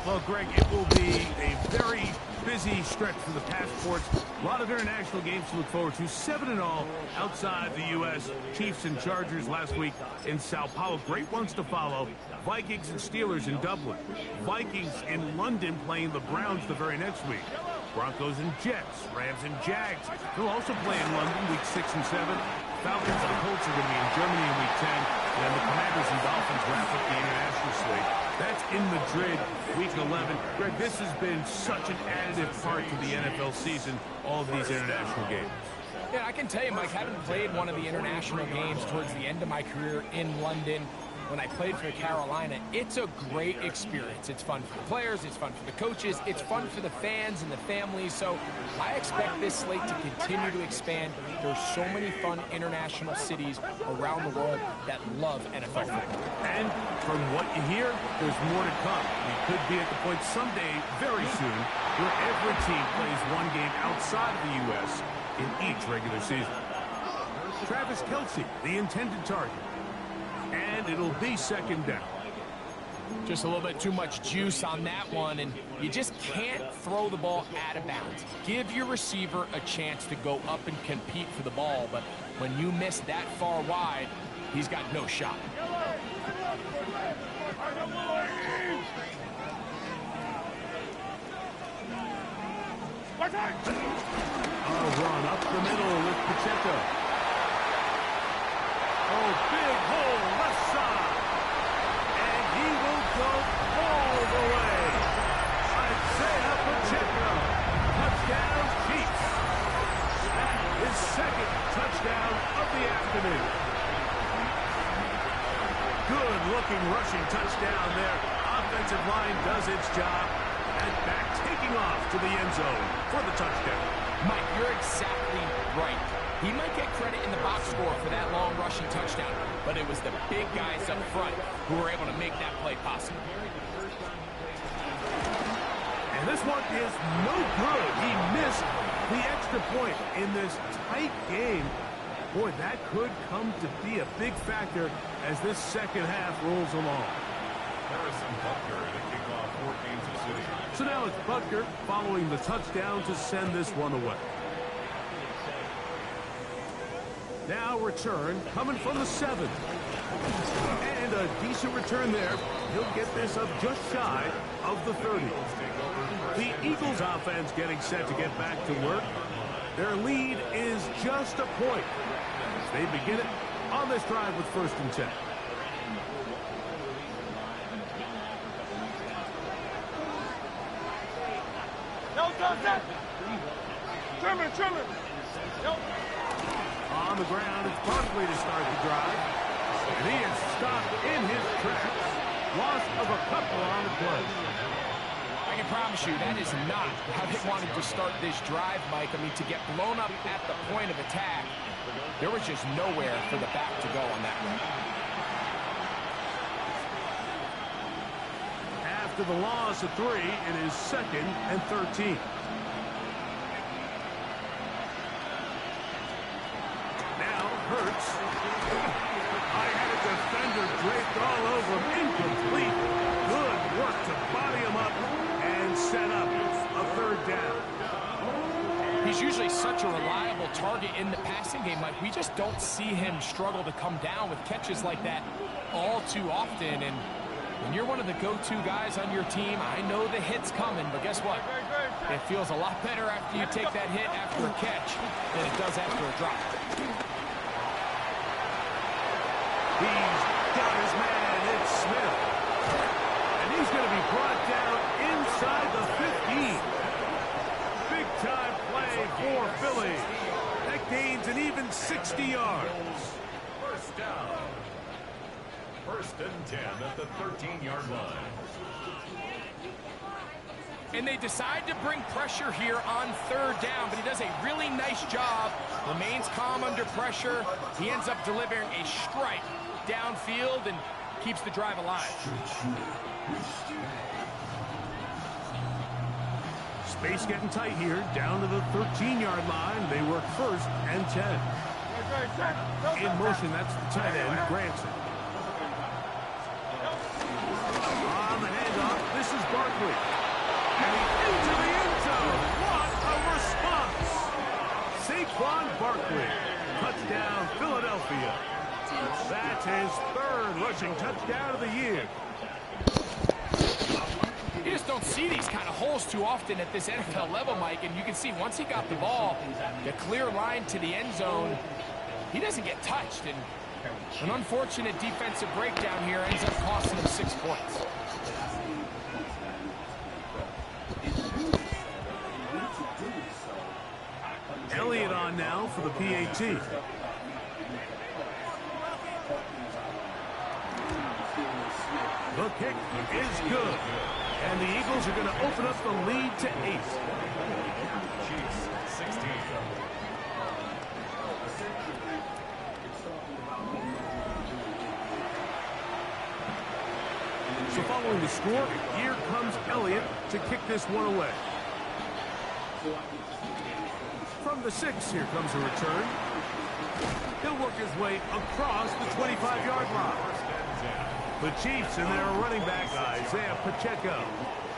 Well, Greg, it will be a very busy stretch for the passports. A lot of international games to look forward to. 7 in all outside the U.S. Chiefs and Chargers last week in Sao Paulo. Great ones to follow. Vikings and Steelers in Dublin. Vikings in London playing the Browns the very next week. Broncos and Jets. Rams and Jags. They'll also play in London week 6 and 7. Falcons and Colts are going to be in Germany in week 10. And the Commanders and Dolphins wrap up the international slate. That's in Madrid, week 11. Greg, this has been such an additive part to the NFL season, all of these international games. Yeah, I can tell you, Mike, having played one of the international games towards the end of my career in London, when I played for Carolina, it's a great experience. It's fun for the players, it's fun for the coaches, it's fun for the fans and the families. So I expect this slate to continue to expand. There's so many fun international cities around the world that love NFL football. And from what you hear, there's more to come. We could be at the point someday, very soon, where every team plays one game outside of the U.S. in each regular season. Travis Kelce, the intended target. And it'll be second down. Just a little bit too much juice on that one, and you just can't throw the ball out of bounds. Give your receiver a chance to go up and compete for the ball, but when you miss that far wide, he's got no shot. A run up the middle with Pacheco. Oh, big hole left side. And he will go all the way. Isaiah Pacheco. Touchdown, Chiefs. That is second touchdown of the afternoon. Good-looking rushing touchdown there. Offensive line does its job. And back taking off to the end zone for the touchdown. Mike, you're exactly right. He might get credit in the box score for that long rushing touchdown, but it was the big guys up front who were able to make that play possible. And this one is no good. He missed the extra point in this tight game. Boy, that could come to be a big factor as this second half rolls along. Harrison Butker to kick off 4 Kansas City. So now it's Butker following the touchdown to send this one away. Now return coming from the 7. And a decent return there. He'll get this up just shy of the 30. The Eagles offense getting set to get back to work. Their lead is just a point as they begin it on this drive with 1st and 10. Trimmer. On the ground, it's Barkley to start the drive. And he is stopped in his tracks. Loss of a couple on the play. I can promise you that is not how they wanted to start this drive, Mike. I mean, to get blown up at the point of attack, there was just nowhere for the back to go on that one. After the loss of 3, it is 2nd and 13. Hurts. I had a defender draped all over him. Incomplete. Good work to body him up and set up a 3rd down. He's usually such a reliable target in the passing game. Like, we just don't see him struggle to come down with catches like that all too often. And when you're one of the go-to guys on your team, I know the hit's coming, but guess what? It feels a lot better after you take that hit after a catch than it does after a drop. He's got his man. It's Smith. And he's going to be brought down inside the 15. Big-time play for Philly. That gains an even 60 yards. First down. First and 10 at the 13-yard line. And they decide to bring pressure here on third down, but he does a really nice job. Remains calm under pressure. He ends up delivering a strike downfield and keeps the drive alive. Space getting tight here, down to the 13-yard line. They work first and 10. In motion, that's the tight end, Granson. On the handoff, this is Barkley. And he's into the end zone. What a response! Saquon Barkley. Touchdown, Philadelphia. That's his third rushing touchdown of the year. You just don't see these kind of holes too often at this NFL level, Mike. And you can see once he got the ball, the clear line to the end zone, he doesn't get touched. And an unfortunate defensive breakdown here ends up costing him 6 points. Elliott on now for the PAT. The kick is good. And the Eagles are going to open up the lead to 8. Chiefs, 16. So following the score, here comes Elliott to kick this one away. From the 6, here comes a return. He'll work his way across the 25-yard line. The Chiefs and their running back, Isaiah Pacheco,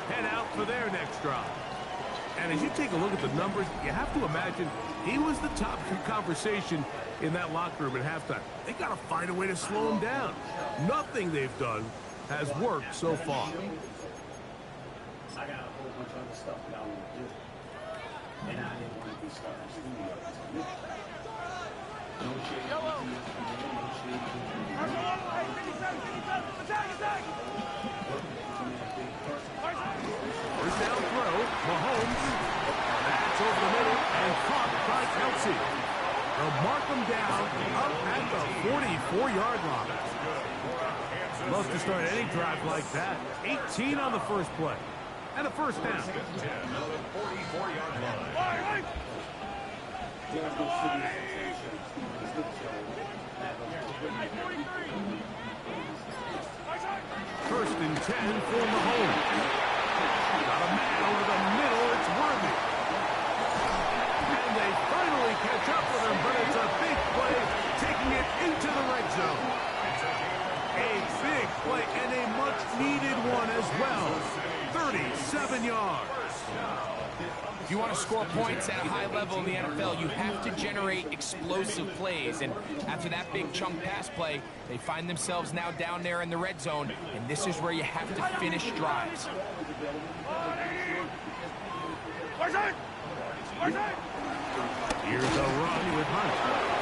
head out for their next drive. And as you take a look at the numbers, you have to imagine he was the top conversation in that locker room at halftime. They got to find a way to slow him down. Nothing they've done has worked so far. I got a whole bunch of other stuff that I want to do. And I didn't want to be stuck in studio. No shade. No First down throw, Mahomes. That's over the middle and caught by Kelsey. They'll mark him down up at the 44-yard line. Love to start any drive like that. 18 on the first play. And a first down. 10 on the 44-yard line. First and 10 for Mahomes. Got a man over the middle. It's Worthy. And they finally catch up with him, but it's a big play, taking it into the red zone. A big play and a much-needed one as well. 37 yards. If you want to score points at a high level in the NFL, you have to generate explosive plays. And after that big chunk pass play, they find themselves now down there in the red zone. And this is where you have to finish drives. Here's a run with Hunt.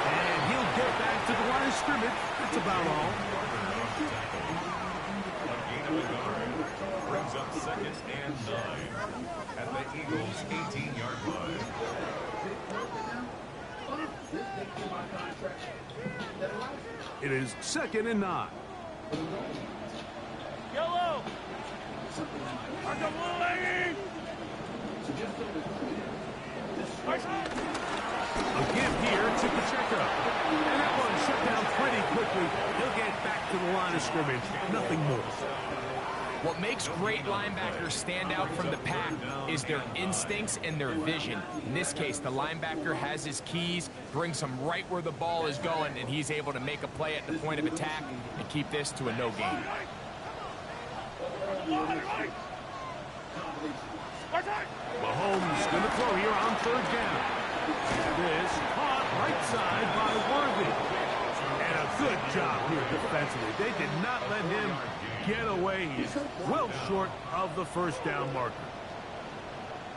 And he'll get back to the line of scrimmage. That's about all. Brings up second and 9 at the Eagles' 18-yard line. It is second and 9. Yellow! A give here to Pacheco. And that one shut down pretty quickly. He'll get back to the line of scrimmage. Nothing more. What makes great linebackers stand out from the pack is their instincts and their vision. In this case, the linebacker has his keys, brings him right where the ball is going, and he's able to make a play at the point of attack and keep this to a no gain. Mahomes going to throw here on third down. This caught right side by Worthy. And a good job here defensively. They did not let him get away. He's well short of the first down marker.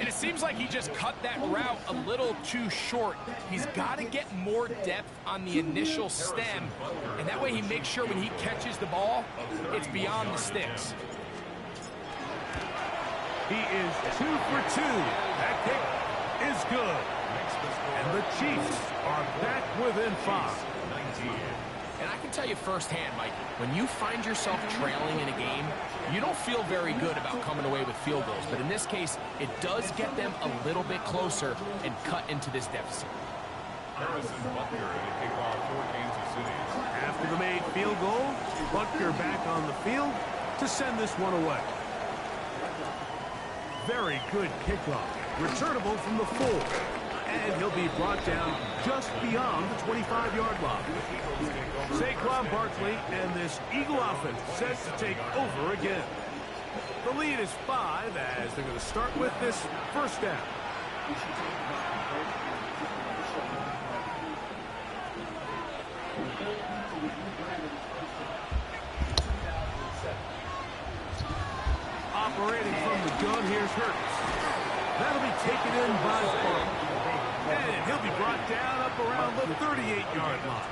And it seems like he just cut that route a little too short. He's got to get more depth on the initial stem, and that way he makes sure when he catches the ball, it's beyond the sticks. He is 2 for 2. That kick is good. And the Chiefs are back within 5. And I can tell you firsthand, Mike, when you find yourself trailing in a game, you don't feel very good about coming away with field goals. But in this case, it does get them a little bit closer and cut into this deficit. After the made field goal, Butker back on the field to send this one away. Very good kickoff. Returnable from the 4. And he'll be brought down just beyond the 25-yard line. Saquon Barkley and this Eagle offense set to take over again. The lead is 5 as they're going to start with this first down. Operating from the gun, here's Hurts. That'll be taken in by Barkley. And he'll be brought down up around the 38-yard line.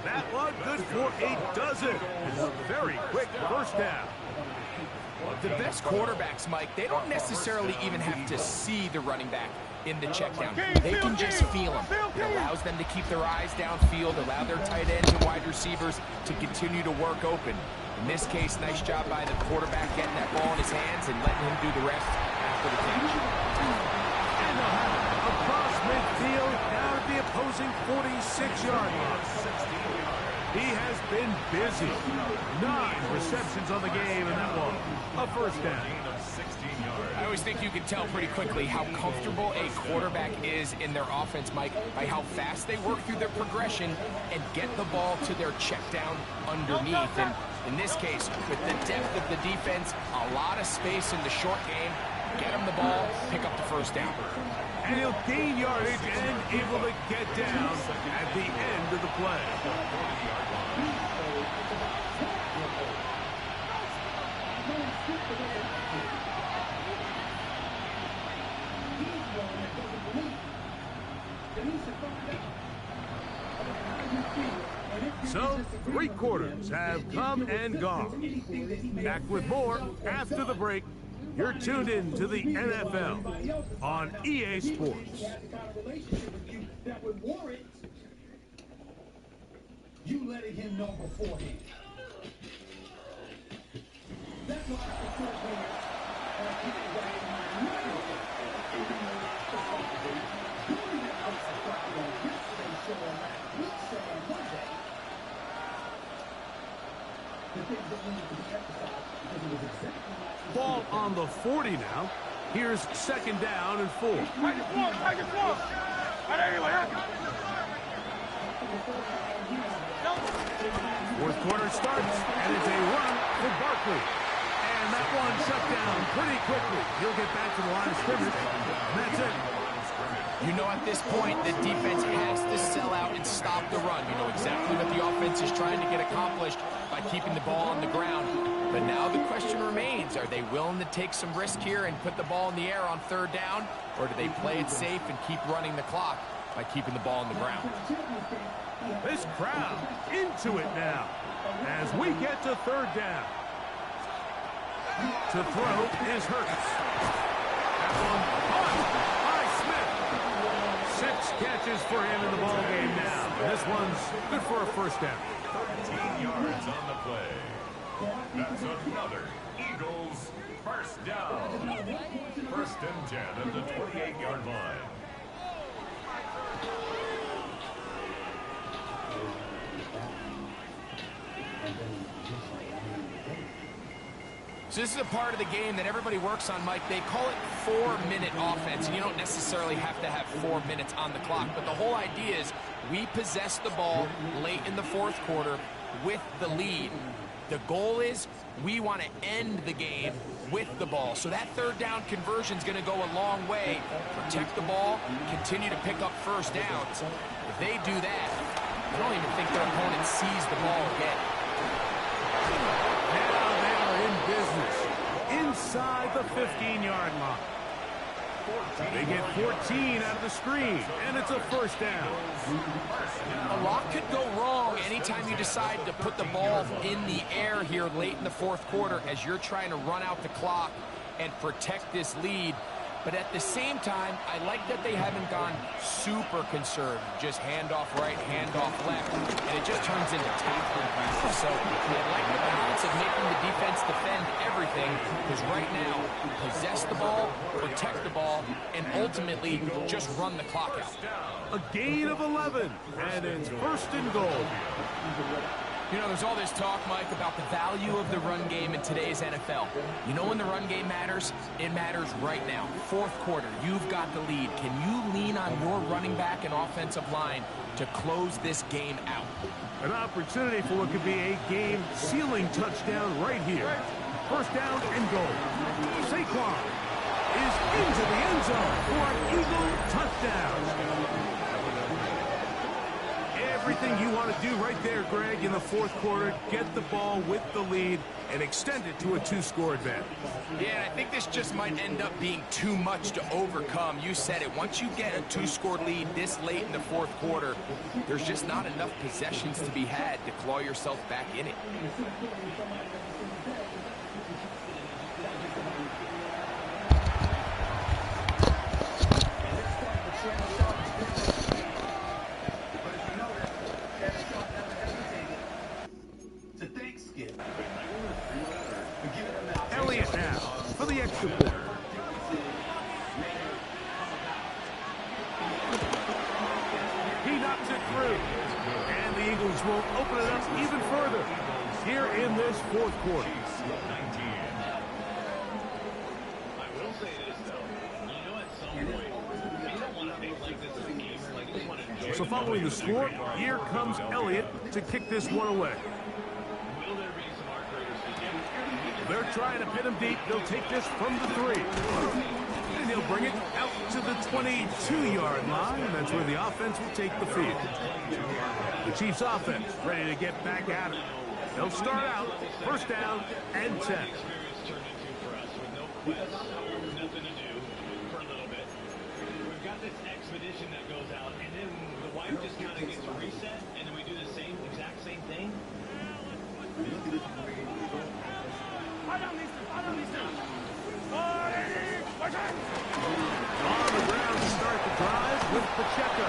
That one good for a dozen. Very quick first down. The best quarterbacks, Mike, they don't necessarily even have to see the running back in the check down. They can just feel him. It allows them to keep their eyes downfield, allow their tight ends and wide receivers to continue to work open. In this case, nice job by the quarterback getting that ball in his hands and letting him do the rest after the catch. And they'll have it across midfield down at the opposing 46-yard line. He has been busy. 9 receptions on the game, and that one a first down. I always think you can tell pretty quickly how comfortable a quarterback is in their offense, Mike, by how fast they work through their progression and get the ball to their check down underneath. And in this case, with the depth of the defense, a lot of space in the short game, get him the ball, pick up the first down. And he'll gain yardage and able to get down at the end of the play. So, 3 quarters have come and gone. Back with more after the break. You're tuned in to the NFL on EA Sports. You letting him know beforehand. That's why Ball on the 40 now. Here's second down and 4. Take it one. Fourth quarter starts, and it's a run for Barkley. And that one shut down pretty quickly. He'll get back to the line of scrimmage. And that's it. You know, at this point, the defense has to sell out and stop the run. You know exactly what the offense is trying to get accomplished by keeping the ball on the ground. But now the question remains, are they willing to take some risk here and put the ball in the air on third down? Or do they play it safe and keep running the clock by keeping the ball on the ground? This crowd into it now as we get to third down. To throw is Hurts. That one caught by Smith. 6 catches for him in the ball game now. This one's good for a first down. 13 yards on the play. That's another Eagles first down. First and 10 at the 28-yard line. So this is a part of the game that everybody works on, Mike. They call it 4-minute offense, and you don't necessarily have to have 4 minutes on the clock. But the whole idea is we possess the ball late in the fourth quarter with the lead. The goal is we want to end the game with the ball. So that third down conversion is going to go a long way. Protect the ball, continue to pick up first downs. If they do that, I don't even think their opponent sees the ball again. Now they are in business inside the 15-yard line. They get 14 out of the screen, and it's a first down. A lot could go wrong anytime you decide to put the ball in the air here late in the fourth quarter as you're trying to run out the clock and protect this lead. But at the same time, I like that they haven't gone super conservative. Just handoff right, handoff left, and it just turns into tackling. So I like the balance of making the defense defend everything, because right now, possess the ball, protect the ball, and ultimately just run the clock out. A gain of 11, and it's first and goal. You know, there's all this talk, Mike, about the value of the run game in today's NFL. You know when the run game matters? It matters right now. Fourth quarter, you've got the lead. Can you lean on your running back and offensive line to close this game out? An opportunity for what could be a game-sealing touchdown right here. First down and goal. Saquon is into the end zone for an Eagle touchdown. Everything you want to do right there, Greg, in the fourth quarter, get the ball with the lead and extend it to a two-score advantage. Yeah, and I think this just might end up being too much to overcome. You said it. Once you get a two-score lead this late in the fourth quarter, there's just not enough possessions to be had to claw yourself back in it. Elliott now for the extra point. He knocks it through. And the Eagles will open it up even further here in this fourth quarter. I will say this, though. You know, at some point, you don't want to make like this a game. Like, you just want to enjoy So following the score, here comes Elliott to kick this one away. Will there be some art graders to get? They're trying to pin him deep. They'll take this from the 3. And he'll bring it out to the 22-yard line. That's where the offense will take the field. The Chiefs offense ready to get back at it. They'll start out first down and 10. Nothing to do for a little bit. We've got this expedition that goes out, and then the wife just kind of gets a reset, and then we do the exact same thing. On the ground to start the drive with Pacheco.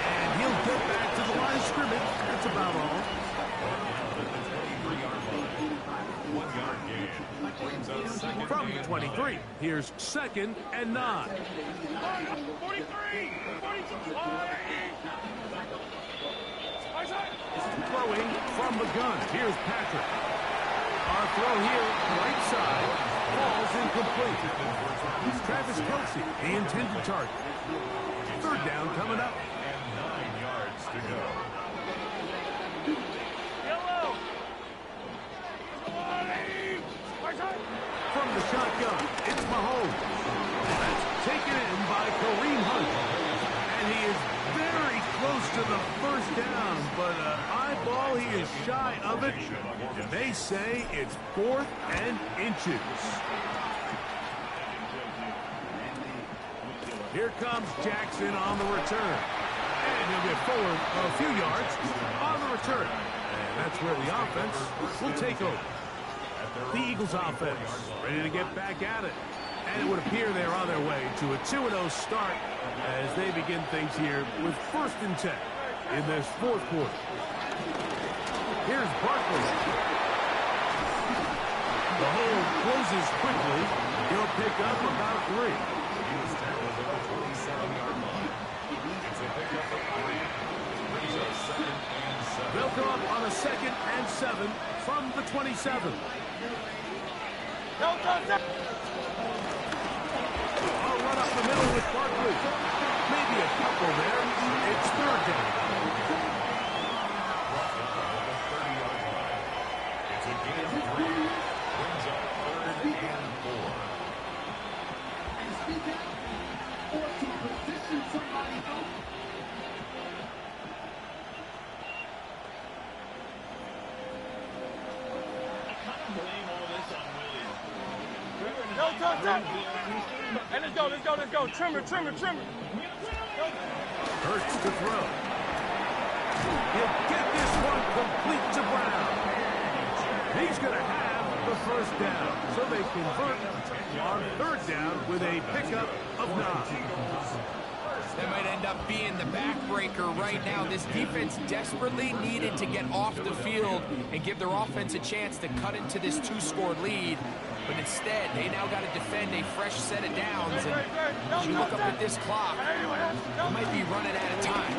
And he'll get back to the line of scrimmage. That's about all. From the 23, here's second and 9. 43! 42! Throwing from the gun. Here's Patrick. Our throw here, right side, falls incomplete. Travis Kelce, the intended target. Third down coming up. And 9 yards to go. Yellow! From the shotgun, it's Mahomes. That's taken in by Kareem Hunt. And he is very close to the first down, but eyeball, he is shy of it. And they say it's 4th and inches. Here comes Jackson on the return. And he'll get forward a few yards on the return. And that's where the offense will take over. The Eagles offense ready to get back at it. And it would appear they're on their way to a 2-0 start as they begin things here with 1st and 10 in this fourth quarter. Here's Barkley. The hole closes quickly. He'll pick up about 3. He was tackled at the 27-yard line. It's a pickup of 3. Brings up 2nd and 7. They'll come up on a 2nd and 7 from the 27. I'll run up the middle with Barkley. Maybe a couple there. It's 3rd down. It's a gain of 3. Brings up 3rd and 4. Or to position somebody else. I kind of blame all this on Williams. Hey, let's go, let's go, let's go. Trimmer, trimmer, trimmer. Hurts to throw. He'll get this one complete to Brown. He's going to have the first down. So they convert on third down with a pickup of 9. That might end up being the backbreaker right now. This defense desperately needed to get off the field and give their offense a chance to cut into this 2-score lead. But instead, they now got to defend a fresh set of downs. And as you look up at this clock, they might be running out of time.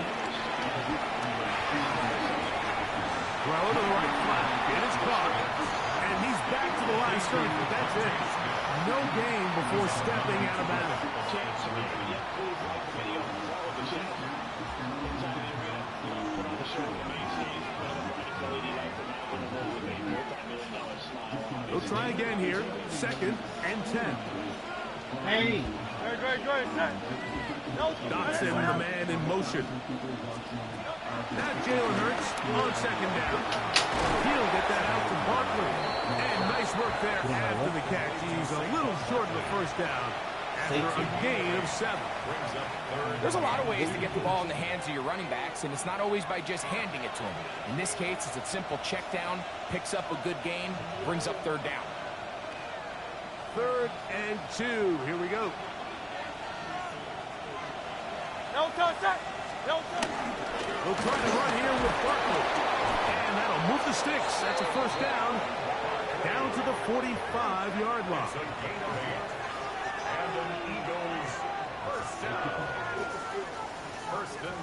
Throw to the right flat. It is caught. And he's back to the line scrimmage. That's it. No gain before stepping out of bounds. We'll try again here. 2nd and 10. Hey. Great. Dotson, the man in motion. Now Jalen Hurts on 2nd down. He'll get that out to Barkley. And nice work there after the catch. He's a little short of the first down after a gain of 7. There's a lot of ways to get the ball in the hands of your running backs, and it's not always by just handing it to them. In this case, it's a simple check down, picks up a good gain, brings up 3rd down. 3rd and 2. Here we go. No touch. We'll try to run here with Barkley. And that'll move the sticks. That's a first down. Down to the 45-yard line.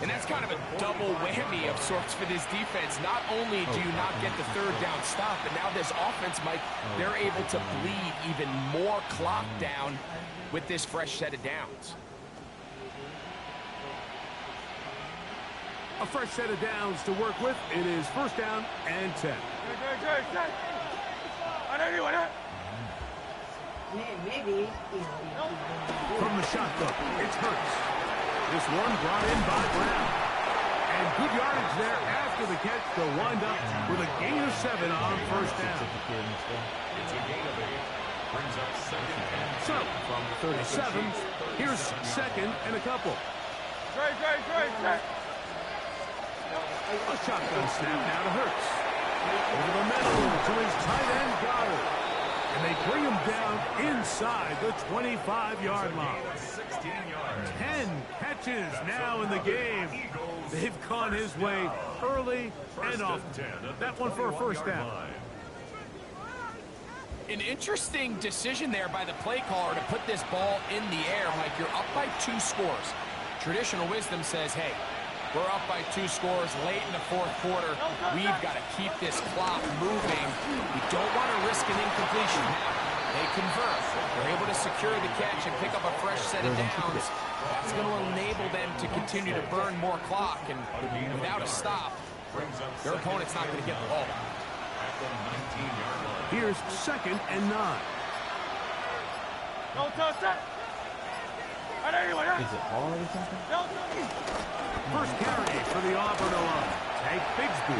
And that's kind of a double whammy of sorts for this defense. Not only do you not get the 3rd down stop, but now this offense, Mike, they're able to bleed even more clock down with this fresh set of downs. A fresh set of downs to work with. It is 1st down and 10. Great. Maybe. From the shotgun, it's Hurts. This one brought in by Brown. And good yardage there after the catch to wind up with a gain of 7 on 1st down. It's a gain of 8. Brings up 2nd and 10. So, from 37, here's 2nd and a couple. Great. A shotgun snap now to Hurts. Over the middle to his tight end, Goddard. And they bring him down inside the 25-yard line. 16 yards. 10 catches now in the game. They've gone his way early and often. That one for a first down. An interesting decision there by the play caller to put this ball in the air. Mike, you're up by 2 scores. Traditional wisdom says, hey, we're up by 2 scores late in the 4th quarter. We've got to keep this clock moving. We don't want to risk an incompletion. Now, they convert. They're able to secure the catch and pick up a fresh set of downs. That's going to enable them to continue to burn more clock. And without a stop, their opponent's not going to get the ball. Here's 2nd and 9. No touch. Is it hard or something? First carry for the Auburn alum, Tank Bigsby.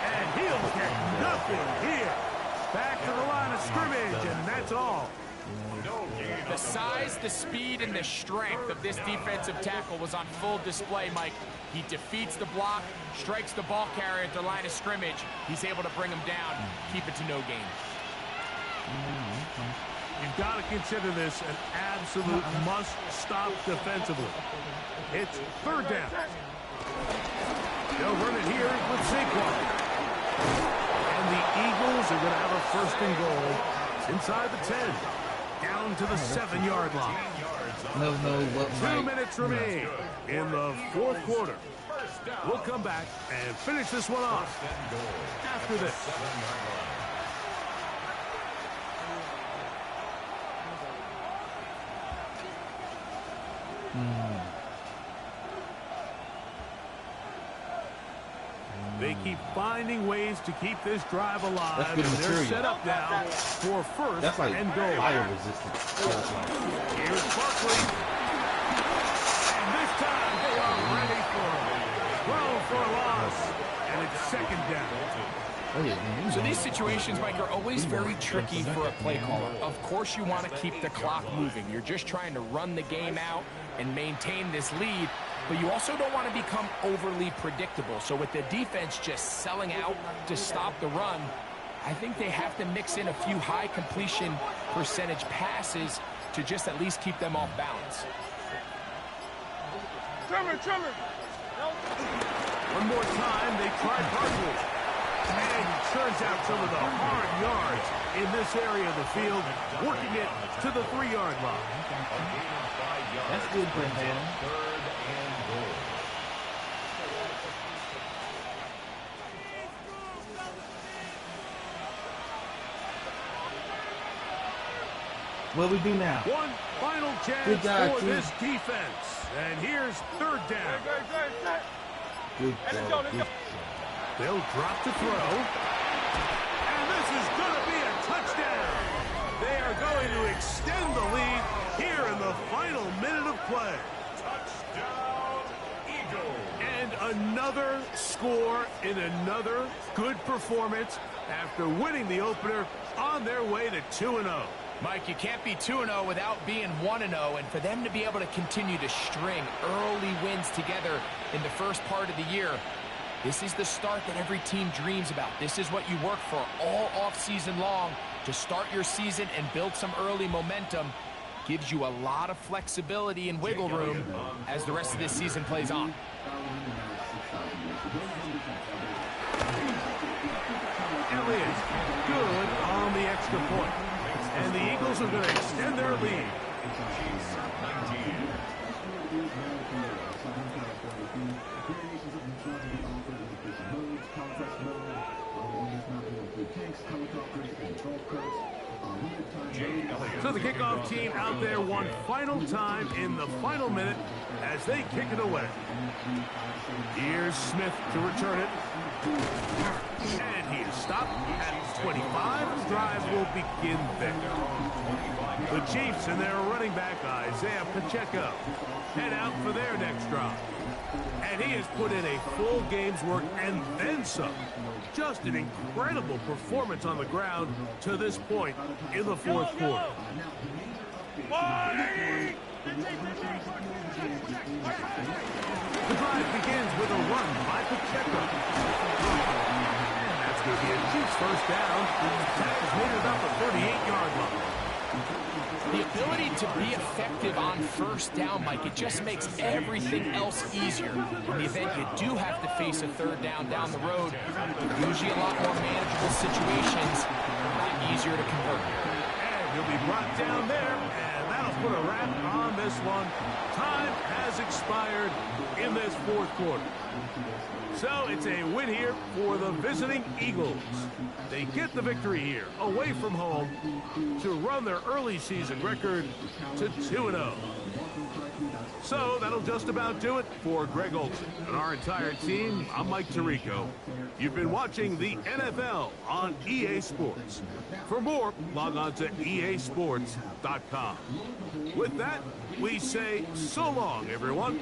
And he'll get nothing here. Back to the line of scrimmage, and that's all. The size, the speed, and the strength of this defensive tackle was on full display, Mike. He defeats the block, strikes the ball carrier at the line of scrimmage. He's able to bring him down, keep it to no gain. You've got to consider this an absolute must-stop defensively. It's 3rd down. They'll run it here with Saquon. And the Eagles are going to have a 1st and goal inside the 10. Down to the 7-yard line. No, what 2 minutes remain in the 4th quarter. We'll come back and finish this one off after this. They keep finding ways to keep this drive alive. That's good and material. they're set up now for 1st That's like and goal. fire resistant. Here's Barkley. And this time they are ready for it. Throw for a loss. And it's 2nd down. So these situations, Mike, are always very tricky for a play caller. Of course you want to keep the clock moving. You're just trying to run the game out and maintain this lead, but you also don't want to become overly predictable. So with the defense just selling out to stop the run, I think they have to mix in a few high completion percentage passes to just at least keep them off balance. Trimmer. One more time, they try Barkley. And he turns out some of the hard yards in this area of the field, working it to the 3-yard line. That's good for him. 3rd and goal. What we do now? One final chance for this defense. And here's 3rd down. Good job. They'll drop to throw. And this is going to be a touchdown. They are going to extend the lead here in the final minute of play. Touchdown, Eagles. And another score in another good performance after winning the opener on their way to 2-0. Mike, you can't be 2-0 without being 1-0, and for them to be able to continue to string early wins together in the first part of the year, this is the start that every team dreams about. This is what you work for all offseason long to start your season and build some early momentum. Gives you a lot of flexibility and wiggle room as the rest of this season plays on. Elliott, good on the extra point. And the Eagles are going to extend their lead. So the kickoff team out there one final time in the final minute as they kick it away. Here's Smith to return it. And he is stopped at 25. The drive will begin there. The Chiefs and their running back, Isaiah Pacheco, head out for their next drive. And he has put in a full game's work and then some. Just an incredible performance on the ground to this point in the fourth quarter. The drive begins with a run by Pacheco. And that's going to be a Chiefs first down. That's made it up a 38-yard line. The ability to be effective on first down, Mike, it just makes everything else easier. In the event you do have to face a third down the road, usually a lot more manageable situations, a lot easier to convert. And he'll be brought down there, and that'll put a wrap on this one. Time has expired in this fourth quarter. So it's a win here for the visiting Eagles. They get the victory here, away from home, to run their early season record to 2-0. So that'll just about do it for Greg Olsen and our entire team. I'm Mike Tirico. You've been watching the NFL on EA Sports. For more, log on to easports.com. With that, we say so long, everyone.